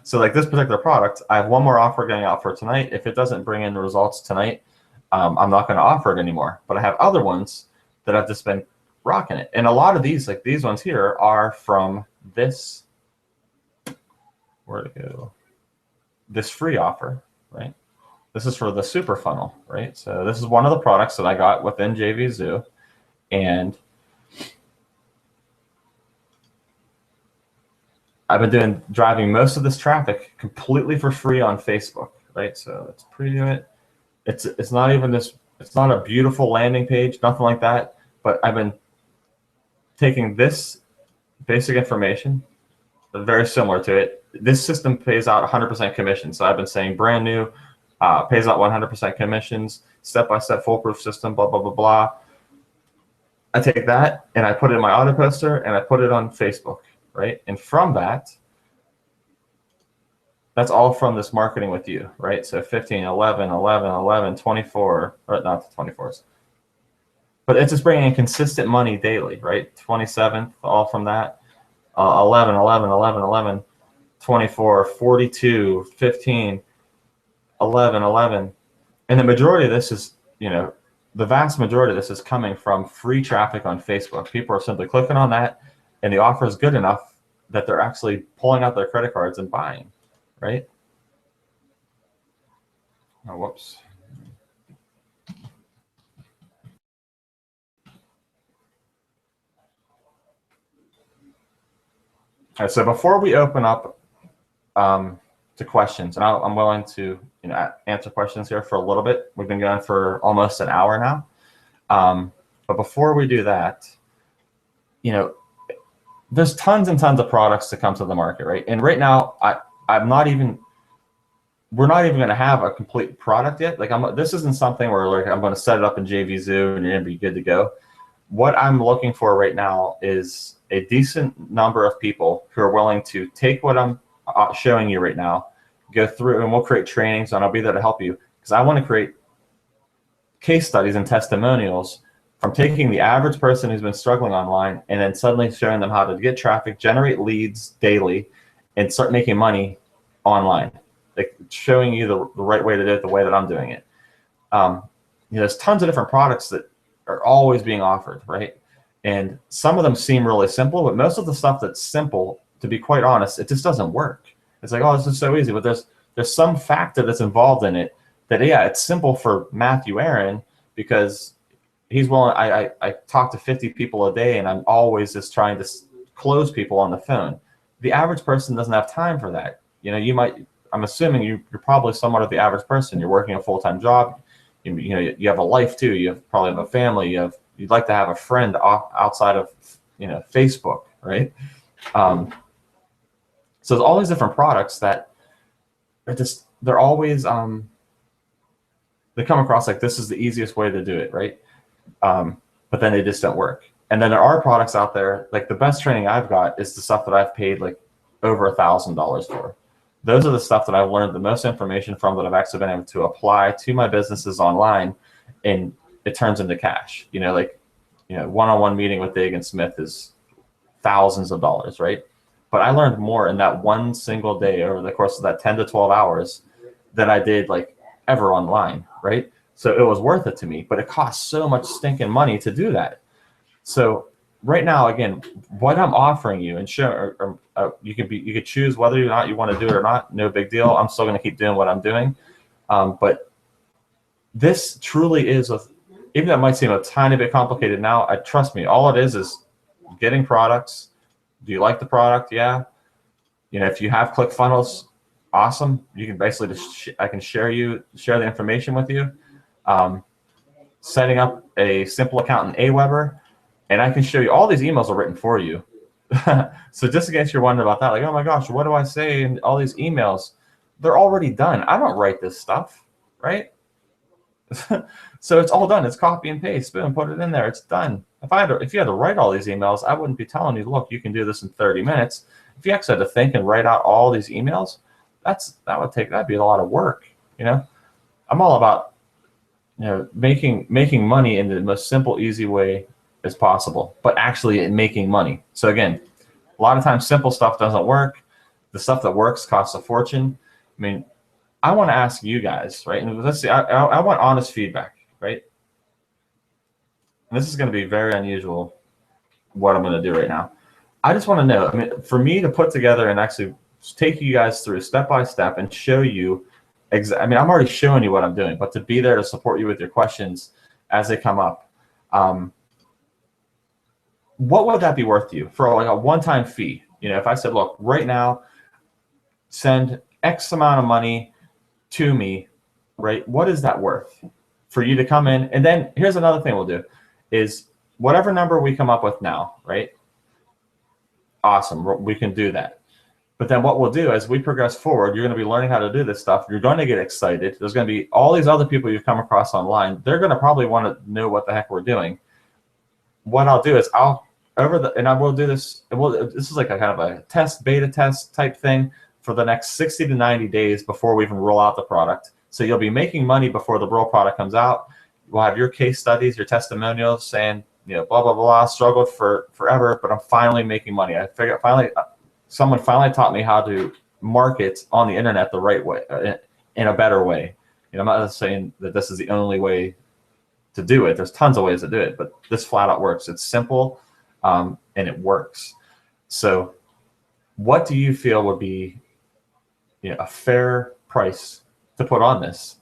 So like this particular product, I have one more offer going out for tonight. If it doesn't bring in the results tonight, I'm not going to offer it anymore. But I have other ones that I've just been rocking it. And a lot of these, like these ones here, are from this, where'd it go? This free offer, right? This is for the super funnel, right? So this is one of the products that I got within JVZoo. And I've been driving most of this traffic completely for free on Facebook, right? So let's preview it. It's not even this, it's not a beautiful landing page, nothing like that. But I've been taking this basic information, very similar to it. This system pays out 100% commission. So I've been saying brand new, pays out 100% commissions, step-by-step foolproof system, blah, blah, blah, blah. I take that and I put it in my auto poster and I put it on Facebook, right? And from that's all from this marketing with you, right? So 15, 11, 11, 11, 24, or not the 24s. But it's just bringing in consistent money daily, right? 27th, all from that. 11, 11, 11, 11, 24, 42, 15, 11, 11. And the majority of this is, the vast majority of this is coming from free traffic on Facebook. People are simply clicking on that, and the offer is good enough that they're actually pulling out their credit cards and buying, right? Oh, whoops. All right, so before we open up to questions, and I'm willing to answer questions here for a little bit. We've been going for almost an hour now. But before we do that, there's tons and tons of products to come to the market, right? And right now, we're not even going to have a complete product yet. Like this isn't something where like I'm going to set it up in JVZoo and you're going to be good to go. What I'm looking for right now is a decent number of people who are willing to take what I'm showing you right now, go through, and we'll create trainings, and I'll be there to help you, because I want to create case studies and testimonials from taking the average person who's been struggling online and then suddenly showing them how to get traffic, generate leads daily, and start making money online. Like showing you the right way to do it, the way that I'm doing it. There's tons of different products that are always being offered, right? And some of them seem really simple, but most of the stuff that's simple, to be quite honest, it just doesn't work. It's like, oh, this is so easy, but there's some factor that's involved in it that, yeah, it's simple for Matthew Aaron because he's willing. I talk to 50 people a day, and I'm always just trying to close people on the phone. The average person doesn't have time for that. I'm assuming you're probably somewhat of the average person. You're working a full-time job. You have a life too. You probably have a family. You'd like to have a friend outside of Facebook, right? So there's all these different products that they're always they come across like this is the easiest way to do it, right? But then they just don't work. And then there are products out there, like the best training I've got is the stuff that I've paid like over $1,000 for. Those are the stuff that I've learned the most information from, that I've actually been able to apply to my businesses online, and it turns into cash. One-on-one meeting with Dig and Smith is thousands of dollars, right? But I learned more in that one single day over the course of that 10 to 12 hours than I did like ever online, right? So it was worth it to me, but it costs so much stinking money to do that. So right now, again, what I'm offering you, and you could choose whether or not you want to do it or not. No big deal. I'm still going to keep doing what I'm doing. But this truly is, even though it might seem a tiny bit complicated now, trust me, all it is getting products. Do you like the product? Yeah. If you have ClickFunnels, awesome. You can basically I can share the information with you. Setting up a simple account in Aweber, and I can show you all these emails are written for you. So just in case you're wondering about that, like, oh my gosh, what do I say in all these emails? They're already done. I don't write this stuff, right? So it's all done. It's copy and paste, boom, put it in there. It's done. If you had to write all these emails, I wouldn't be telling you, look, you can do this in 30 minutes. If you actually had to think and write out all these emails, that'd be a lot of work. I'm all about making money in the most simple, easy way as possible, but actually making money. So again, a lot of times simple stuff doesn't work. The stuff that works costs a fortune. I mean, I want to ask you guys, right? And let's see, I want honest feedback, right? And this is going to be very unusual, what I'm going to do right now. I just want to know, I mean, for me to put together and actually take you guys through step by step and show you, I'm already showing you what I'm doing, but to be there to support you with your questions as they come up, what would that be worth to you for like a one-time fee? If I said, look, right now, send X amount of money to me, right? What is that worth for you to come in? And then here's another thing we'll do is whatever number we come up with now, right? Awesome, we can do that. But then what we'll do as we progress forward, you're going to be learning how to do this stuff. You're going to get excited. There's going to be all these other people you've come across online. They're going to probably want to know what the heck we're doing. What I'll do is I will do this. This is like a kind of a beta test type thing for the next 60 to 90 days before we even roll out the product. So you'll be making money before the real product comes out. We'll have your case studies, your testimonials saying, blah, blah, blah, struggled for forever, but I'm finally making money. I figured someone finally taught me how to market on the internet the right way, in a better way. I'm not saying that this is the only way to do it. There's tons of ways to do it, but this flat out works. It's simple, and it works. So what do you feel would be, a fair price to put on this?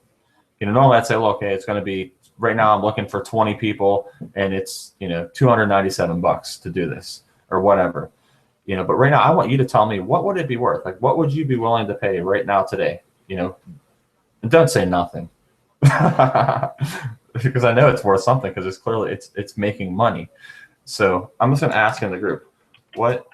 Normally I'd say, well, okay, it's going to be, right now I'm looking for 20 people and it's, $297 to do this or whatever, but right now I want you to tell me, what would it be worth? Like, what would you be willing to pay right now today? And don't say nothing because I know it's worth something, because it's clearly it's making money. So I'm just going to ask in the group, what?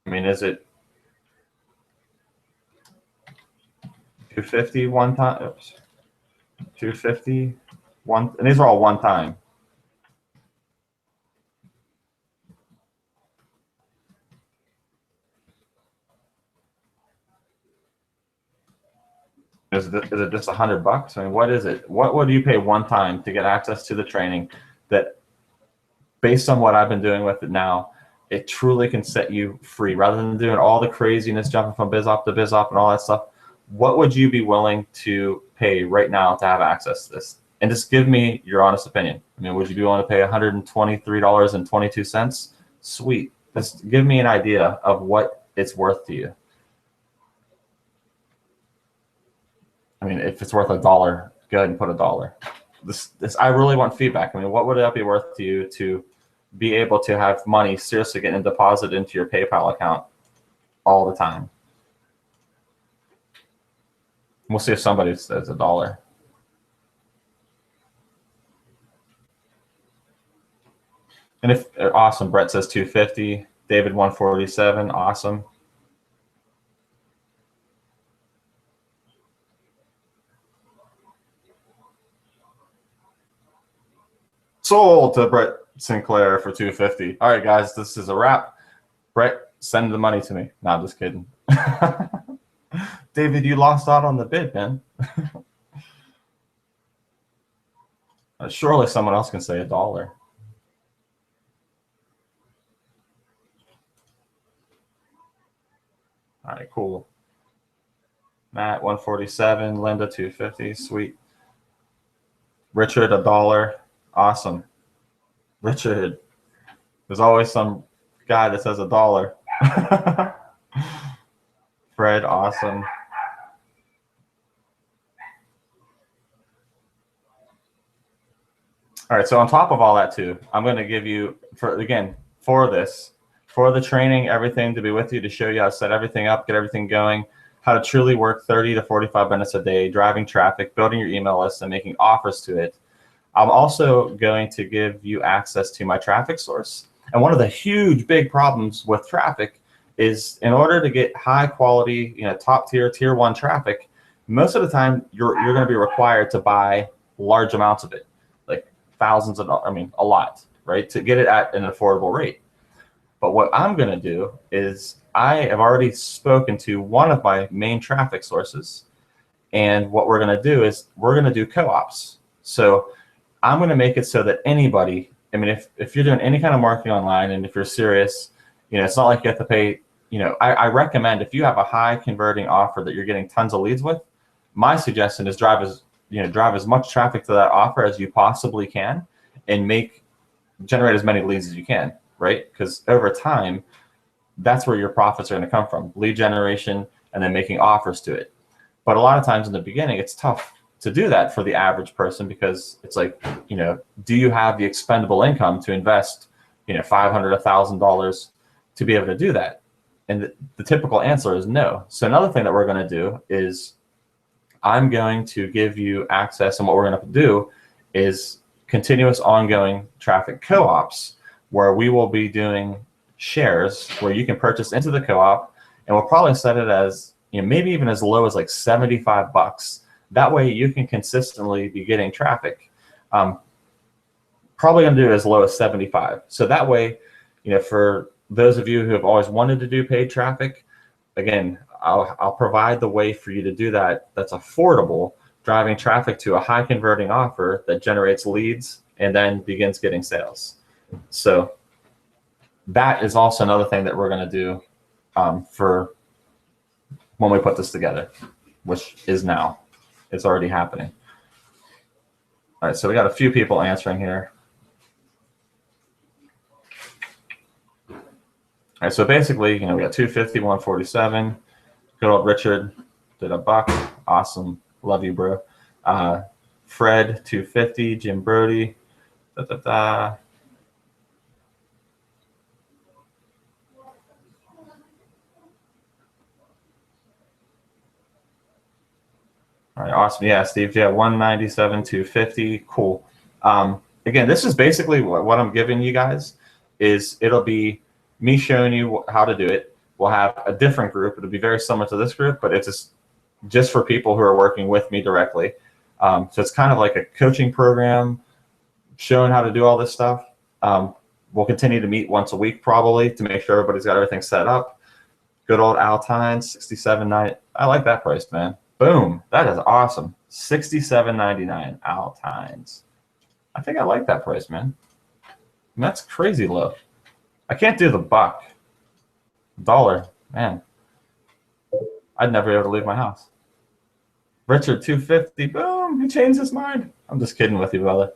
I mean, is it 250 one time? Oops. 250 one, and these are all one time. Is it just $100? I mean, what is it? What would you pay one time to get access to the training that, based on what I've been doing with it now, it truly can set you free, rather than doing all the craziness, jumping from biz op to biz op and all that stuff? What would you be willing to pay right now to have access to this? And just give me your honest opinion. I mean, would you be willing to pay $123.22? Sweet. Just give me an idea of what it's worth to you. I mean, if it's worth $1, go ahead and put $1. This I really want feedback. I mean, what would that be worth to you to be able to have money seriously getting deposited into your PayPal account all the time? We'll see if somebody says $1. And if awesome, Brett says 250, David 147, awesome. Sold to Brett Sinclair for 250. All right, guys, this is a wrap. Brett, send the money to me. No, I'm just kidding. David, you lost out on the bid, man. Surely someone else can say $1. All right, cool. Matt 147, Linda 250, sweet. Richard $1, awesome. Richard, there's always some guy that says $1. Fred, awesome. All right, so on top of all that too, I'm going to give you, for the training, everything to be with you, to show you how to set everything up, get everything going, how to truly work 30 to 45 minutes a day, driving traffic, building your email list, and making offers to it. I'm also going to give you access to my traffic source. And one of the huge big problems with traffic is, in order to get high quality, top tier, tier 1 traffic, most of the time you're going to be required to buy large amounts of it, like thousands of dollars, I mean, a lot, right, to get it at an affordable rate. But what I'm going to do is, I have already spoken to one of my main traffic sources, and what we're going to do is we're going to do co-ops. So I'm going to make it so that anybody, I mean, if you're doing any kind of marketing online, and if you're serious, it's not like you have to pay, I recommend, if you have a high converting offer that you're getting tons of leads with, my suggestion is drive as much traffic to that offer as you possibly can, and generate as many leads as you can, right? Because over time, that's where your profits are going to come from, lead generation and then making offers to it. But a lot of times in the beginning, it's tough to do that for the average person, because it's like, do you have the expendable income to invest, $500, $1,000 to be able to do that? And the typical answer is no. So another thing that we're going to do is, I'm going to give you access, and what we're going to do is continuous ongoing traffic co-ops, where we will be doing shares where you can purchase into the co-op, and we'll probably set it as, maybe even as low as like $75. That way you can consistently be getting traffic. Probably going to do it as low as 75. So that way, for those of you who have always wanted to do paid traffic, again, I'll provide the way for you to do that that's affordable, driving traffic to a high converting offer that generates leads and then begins getting sales. So that is also another thing that we're going to do for when we put this together, which is now. It's already happening. All right, so we got a few people answering here. All right, so basically, we got 250, 147. Good old Richard did a buck. Awesome. Love you, bro. Fred, 250. Jim Brody. Da. All right, awesome. Yeah, Steve, yeah, 197, 250. Cool. Again, this is basically what I'm giving you guys is it'll be me showing you how to do it. We'll have a different group. It'll be very similar to this group, but it's just for people who are working with me directly. So it's kind of like a coaching program showing how to do all this stuff. We'll continue to meet once a week probably to make sure everybody's got everything set up. Good old Altine, $67.90. I like that price, man. Boom. That is awesome. $67.99 Altines. I think I like that price, man. And that's crazy low. I can't do the buck. $1, man. I'd never be able to leave my house. Richard, 250. Boom. He changed his mind. I'm just kidding with you, brother.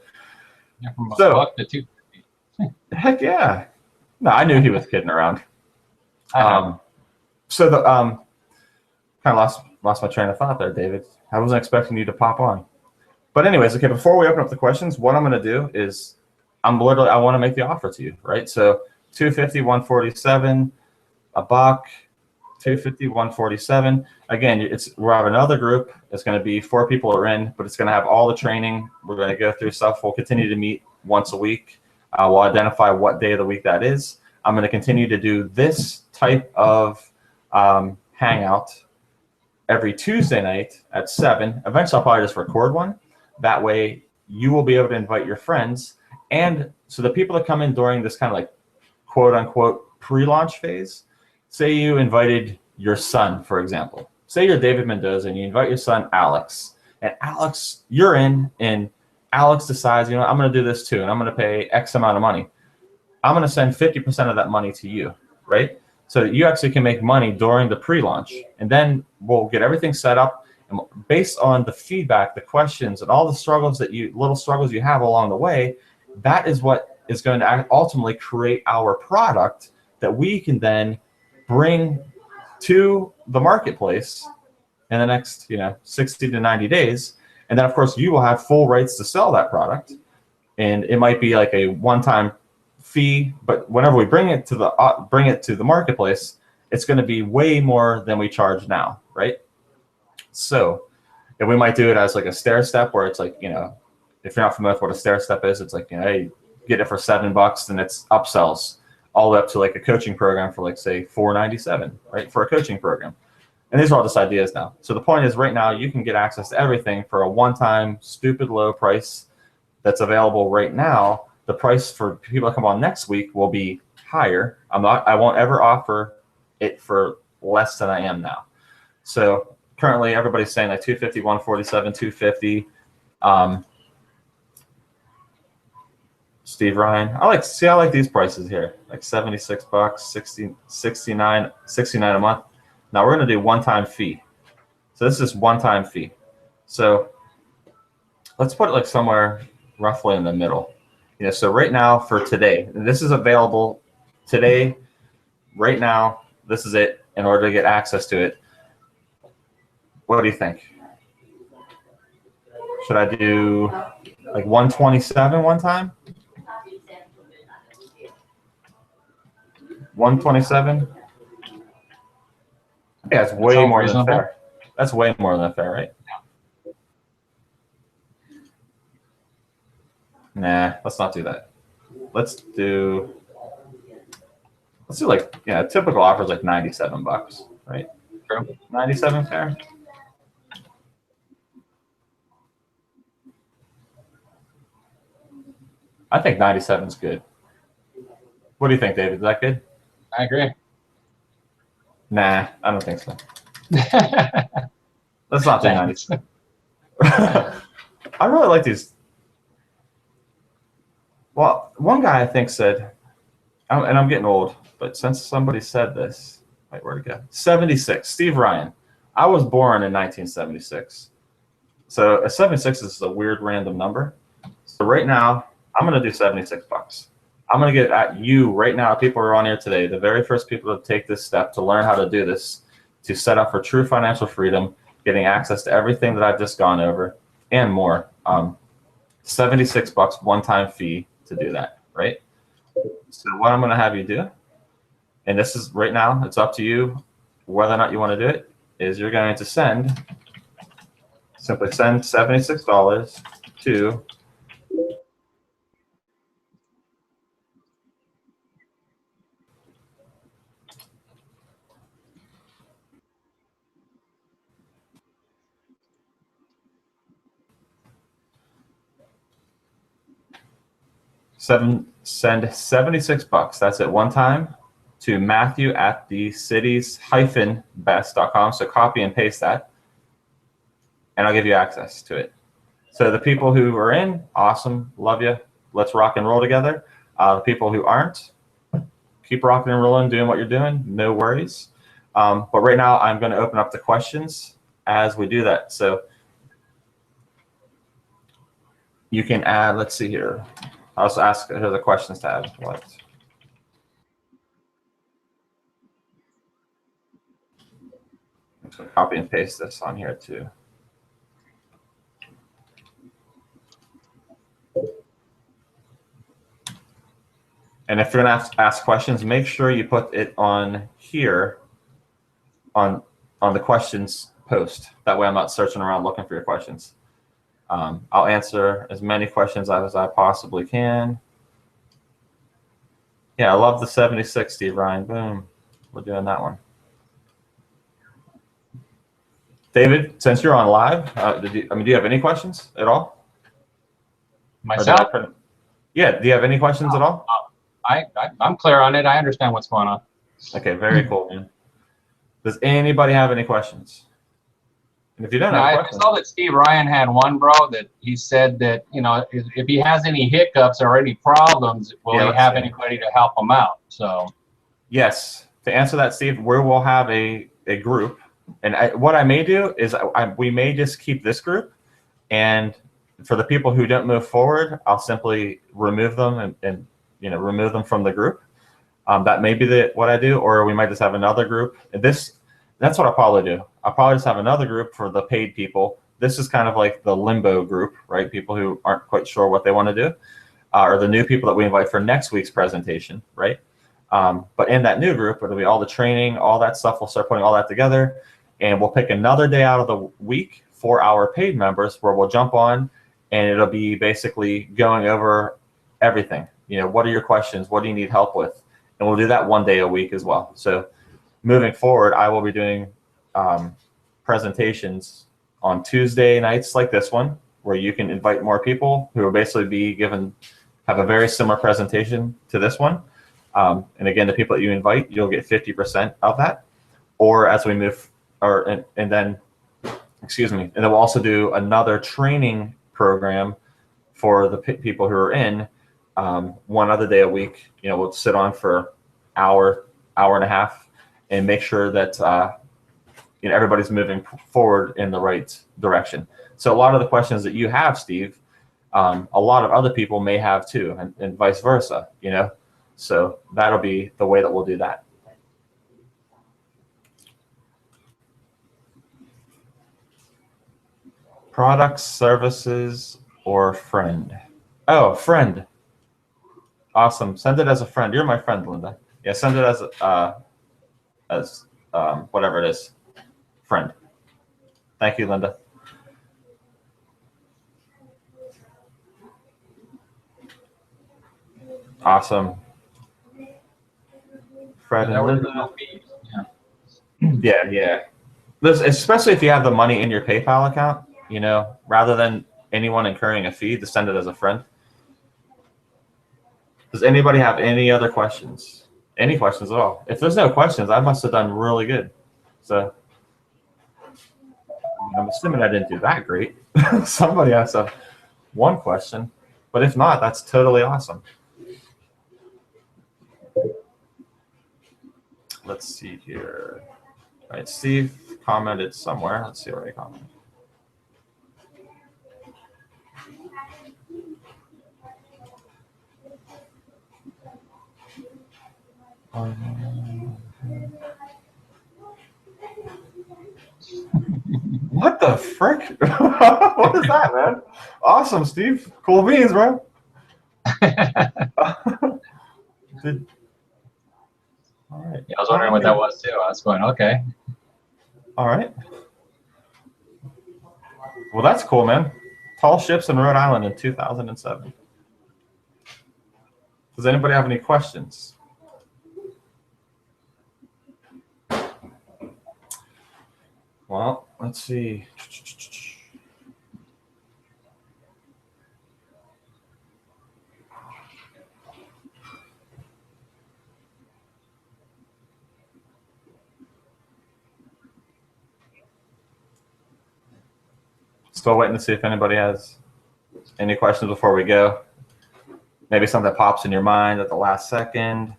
Yeah, from a buck to 250. Heck yeah. No, I knew he was kidding around. So the kind of lost my train of thought there, David. I wasn't expecting you to pop on. But anyways, okay, before we open up the questions, what I'm going to do is I want to make the offer to you, right? So 250, 147, a buck, 250, 147. Again, we'll have another group. It's going to be 4 people are in, but it's going to have all the training. We're going to go through stuff. We'll continue to meet once a week. We'll identify what day of the week that is. I'm going to continue to do this type of hangout every Tuesday night at 7. Eventually, I'll probably just record one. That way, you will be able to invite your friends. And so the people that come in during this kind of like quote-unquote pre-launch phase, say you invited your son, for example. Say you're David Mendoza and you invite your son, Alex. And Alex, you're in, and Alex decides, I'm going to do this too, and I'm going to pay X amount of money. I'm going to send 50% of that money to you, right? So that you actually can make money during the pre-launch. And then we'll get everything set up. And based on the feedback, the questions, and all the struggles little struggles you have along the way, that is what is going to ultimately create our product that we can then bring to the marketplace in the next 60 to 90 days. And then, of course, you will have full rights to sell that product. And it might be like a one-time fee, but whenever we bring it to the marketplace, it's going to be way more than we charge now, right? So, and we might do it as like a stair step where it's like, if you're not familiar with what a stair step is, it's like, hey, get it for $7 and it's upsells all the way up to like a coaching program for like, say, $497, right? For a coaching program. And these are all just ideas now. So the point is right now you can get access to everything for a one-time stupid low price that's available right now. The price for people that come on next week will be higher. I won't ever offer it for less than I am now. So currently everybody's saying like 250, 147, 250. Steve Ryan, I like these prices here, like $76, 69 a month. Now we're going to do one-time fee. So this is one-time fee. So let's put it like somewhere roughly in the middle. So right now for today, this is available today, right now, this is it in order to get access to it. What do you think? Should I do like 127 one time? 127? Yeah, it's way more than fair. That's way more than fair, right? Nah, let's not do that. Let's do like, typical offer is like $97, right? True. 97 fair? I think 97 is good. What do you think, David? Is that good? I agree. Nah, I don't think so. Let's not do 97. I really like these. Well, one guy I think said, and I'm getting old, but since somebody said this, wait, where'd it go? 76, Steve Ryan. I was born in 1976. So a 76 is a weird random number. So right now, I'm going to do 76 bucks. I'm going to get at you right now, people who are on here today, the very first people to take this step to learn how to do this, to set up for true financial freedom, getting access to everything that I've just gone over and more. 76 bucks one-time fee to do that, right? So what I'm going to have you do, and this is right now, it's up to you whether or not you want to do it, is you're going to simply send $76 to send 76 bucks. That's it one time to Matthew at the cities-best.com. So copy and paste that, and I'll give you access to it. So the people who are in, awesome, love you. Let's rock and roll together. The people who aren't, keep rocking and rolling, doing what you're doing. No worries. But right now, I'm going to open up the questions as we do that. So you can add, let's see here. I'll also ask, here's the questions tab. What? I'm just going to copy and paste this on here too. And if you're going to ask questions, make sure you put it on here on the questions post. That way I'm not searching around looking for your questions. I'll answer as many questions as I possibly can. Yeah, I love the 76, Steve Ryan. Boom. We're doing that one. David, since you're on live, do you have any questions at all? Myself? Yeah, do you have any questions at all? I'm clear on it. I understand what's going on. Okay, very cool, man. Does anybody have any questions? And if you don't have I questions, saw that Steve Ryan had one, bro, that he said that, you know, if he has any hiccups or any problems, will he have anybody to help him out? So yes, to answer that, Steve, we will have a group. And what I may do is we may just keep this group, and for the people who don't move forward, I'll simply remove them and remove them from the group. That may be what I do, or we might just have another group. That's what I'll probably do. I'll probably just have another group for the paid people. This is kind of like the limbo group, right? People who aren't quite sure what they want to do, or the new people that we invite for next week's presentation, right? But in that new group, it'll be all the training, all that stuff. We'll start putting all that together, and we'll pick another day out of the week for our paid members where we'll jump on, and it'll be basically going over everything. You know, what are your questions? What do you need help with? And we'll do that one day a week as well. So moving forward, I will be doing presentations on Tuesday nights like this one, where you can invite more people who will basically have a very similar presentation to this one. And again, the people that you invite, you'll get 50% of that. Or as we move, and then we'll also do another training program for the people who are in one other day a week. You know, we'll sit on for hour and a half, and make sure that everybody's moving forward in the right direction. So a lot of the questions that you have, Steve, a lot of other people may have too, and vice versa. You know, so that'll be the way that we'll do that. Products, services, or friend? Oh, friend. Awesome. Send it as a friend. You're my friend, Linda. Yeah, send it as whatever it is, friend. Thank you, Linda. Awesome. Fred and Linda. Yeah. Especially if you have the money in your PayPal account, you know, rather than anyone incurring a fee, to send it as a friend. Does anybody have any other questions? Any questions at all? If there's no questions, I must have done really good. So I'm assuming I didn't do that great. Somebody has one question, but if not, that's totally awesome. Let's see here. All right, Steve, commented somewhere. Let's see where he commented. What the frick? What is that, man? Awesome, Steve. Cool beans, bro. All right. Yeah, I was wondering what that was too. I was going, okay. All right. Well, that's cool, man. Tall ships in Rhode Island in 2007. Does anybody have any questions? Well, let's see. Still waiting to see if anybody has any questions before we go. Maybe something pops in your mind at the last second.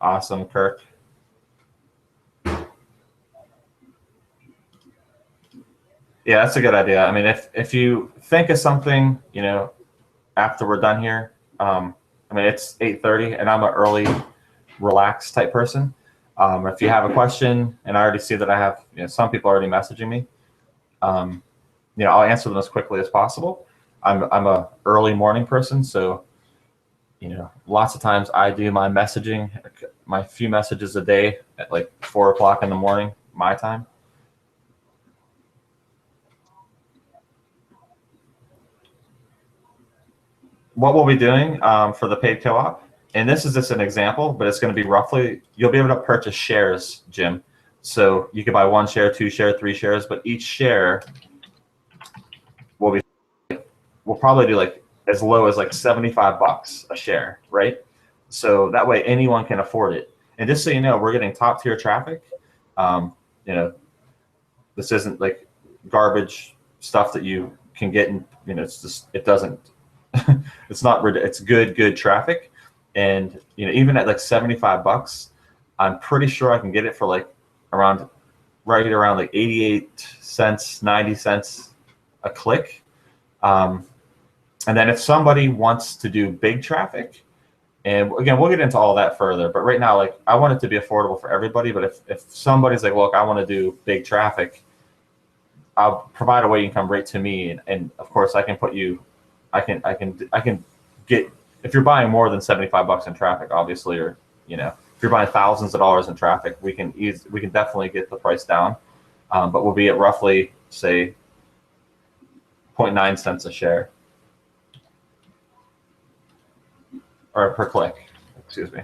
Awesome, Kirk. Yeah, that's a good idea. I mean, if you think of something, you know, after we're done here, I mean, it's 8:30 and I'm an early, relaxed type person. If you have a question, and I already see that I have, you know, some people already messaging me, you know, I'll answer them as quickly as possible. I'm a early morning person, so, you know, lots of times I do my messaging, my few messages a day at like 4 o'clock in the morning, my time. What we'll be doing for the paid co-op, and this is just an example, but it's going to be roughly, you'll be able to purchase shares, Jim. So you could buy 1 share, 2 share, 3 shares, but each share we'll probably do like as low as like $75 a share, right? So that way anyone can afford it. And just so you know, we're getting top tier traffic. You know, this isn't like garbage stuff that you can get, and you know, it's just, it doesn't. It's not. It's good traffic, and you know, even at like $75, I'm pretty sure I can get it for like around like 88 cents, 90 cents a click. And then if somebody wants to do big traffic, and again, we'll get into all that further, but right now, like, I want it to be affordable for everybody. But if somebody's like, look, I want to do big traffic, I'll provide a way you can come right to me, and of course I can put you, I can get, if you're buying more than $75 in traffic, obviously, or you know, if you're buying thousands of dollars in traffic, we can definitely get the price down, but we'll be at roughly say 0.9 cents a share, or per click, excuse me.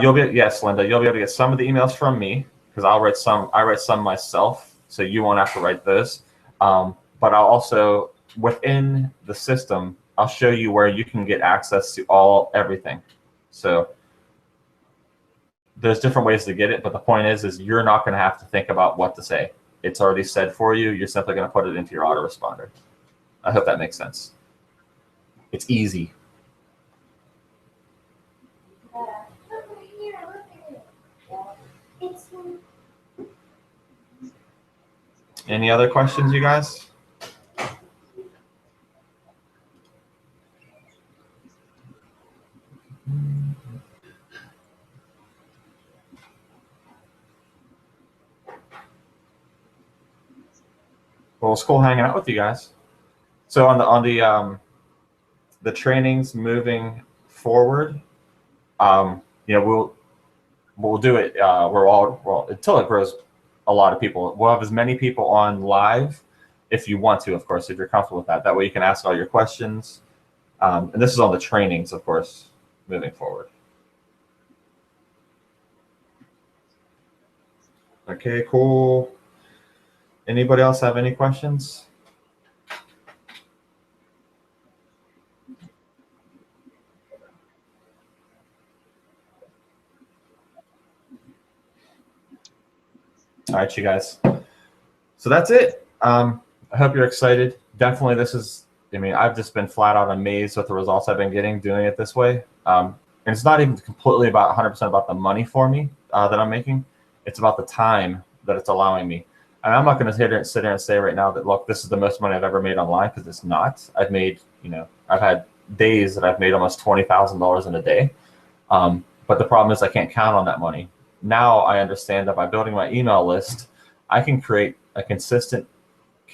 You'll be, yes, Linda, you'll be able to get some of the emails from me, because I write some myself, so you won't have to write those. But I'll also, within the system, I'll show you where you can get access to everything. So there's different ways to get it, but the point is you're not going to have to think about what to say. It's already said for you. You're simply going to put it into your autoresponder. I hope that makes sense. It's easy. Any other questions, you guys? Well, it's cool hanging out with you guys. So on the trainings moving forward, you know, we'll do it. Well, until it grows a lot of people. We'll have as many people on live if you want to, of course, if you're comfortable with that. That way you can ask all your questions. And this is on the trainings, of course, moving forward. Okay, cool. Anybody else have any questions? All right, you guys. So that's it. I hope you're excited. Definitely, this is I mean, I've just been flat out amazed with the results I've been getting doing it this way. And it's not even completely about 100% about the money for me that I'm making. It's about the time that it's allowing me. And I'm not going to sit here and say right now that, look, this is the most money I've ever made online, because it's not. I've made, I've had days that I've made almost $20,000 in a day. But the problem is I can't count on that money. Now I understand that by building my email list, I can create a consistent,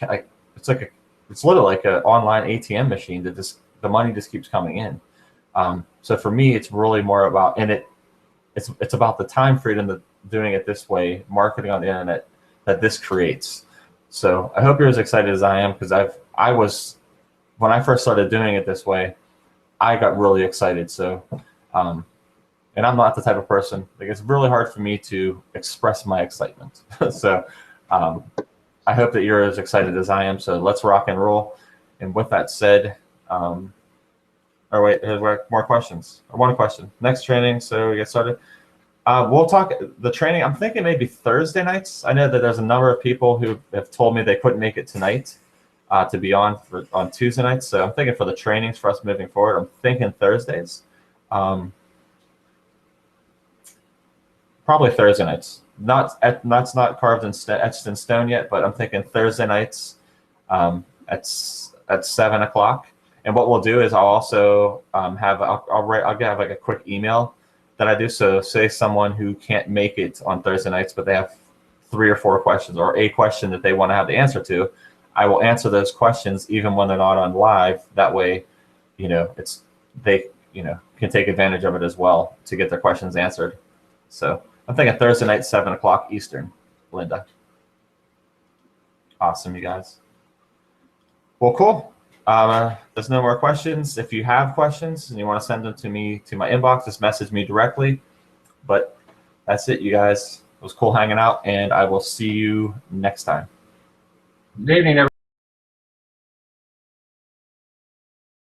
it's literally like an online ATM machine that just, the money just keeps coming in. So for me, it's really more about, and it's about the time freedom that doing it this way, marketing on the internet, that this creates. So I hope you're as excited as I am, because I was, when I first started doing it this way, I got really excited. So, and I'm not the type of person, like, it's really hard for me to express my excitement. So I hope that you're as excited as I am. So let's rock and roll. And with that said, oh wait, there's more questions. One question. Next training, so we get started. We'll talk the training. I'm thinking maybe Thursday nights. I know that there's a number of people who have told me they couldn't make it tonight to be on Tuesday nights. So I'm thinking for the trainings for us moving forward, I'm thinking Thursdays. Probably Thursday nights. That's not carved in etched in stone yet, but I'm thinking Thursday nights at 7 o'clock. And what we'll do is I'll also I'll have like a quick email that I do. So say someone who can't make it on Thursday nights, but they have 3 or 4 questions or a question that they want to have the answer to, I will answer those questions even when they're not on live. That way, they can take advantage of it as well to get their questions answered. So I'm thinking Thursday night, 7 o'clock Eastern, Linda. Awesome, you guys. Well, cool. There's no more questions. If you have questions and you want to send them to me, to my inbox, just message me directly. But that's it, you guys. It was cool hanging out, and I will see you next time. Good evening, everyone.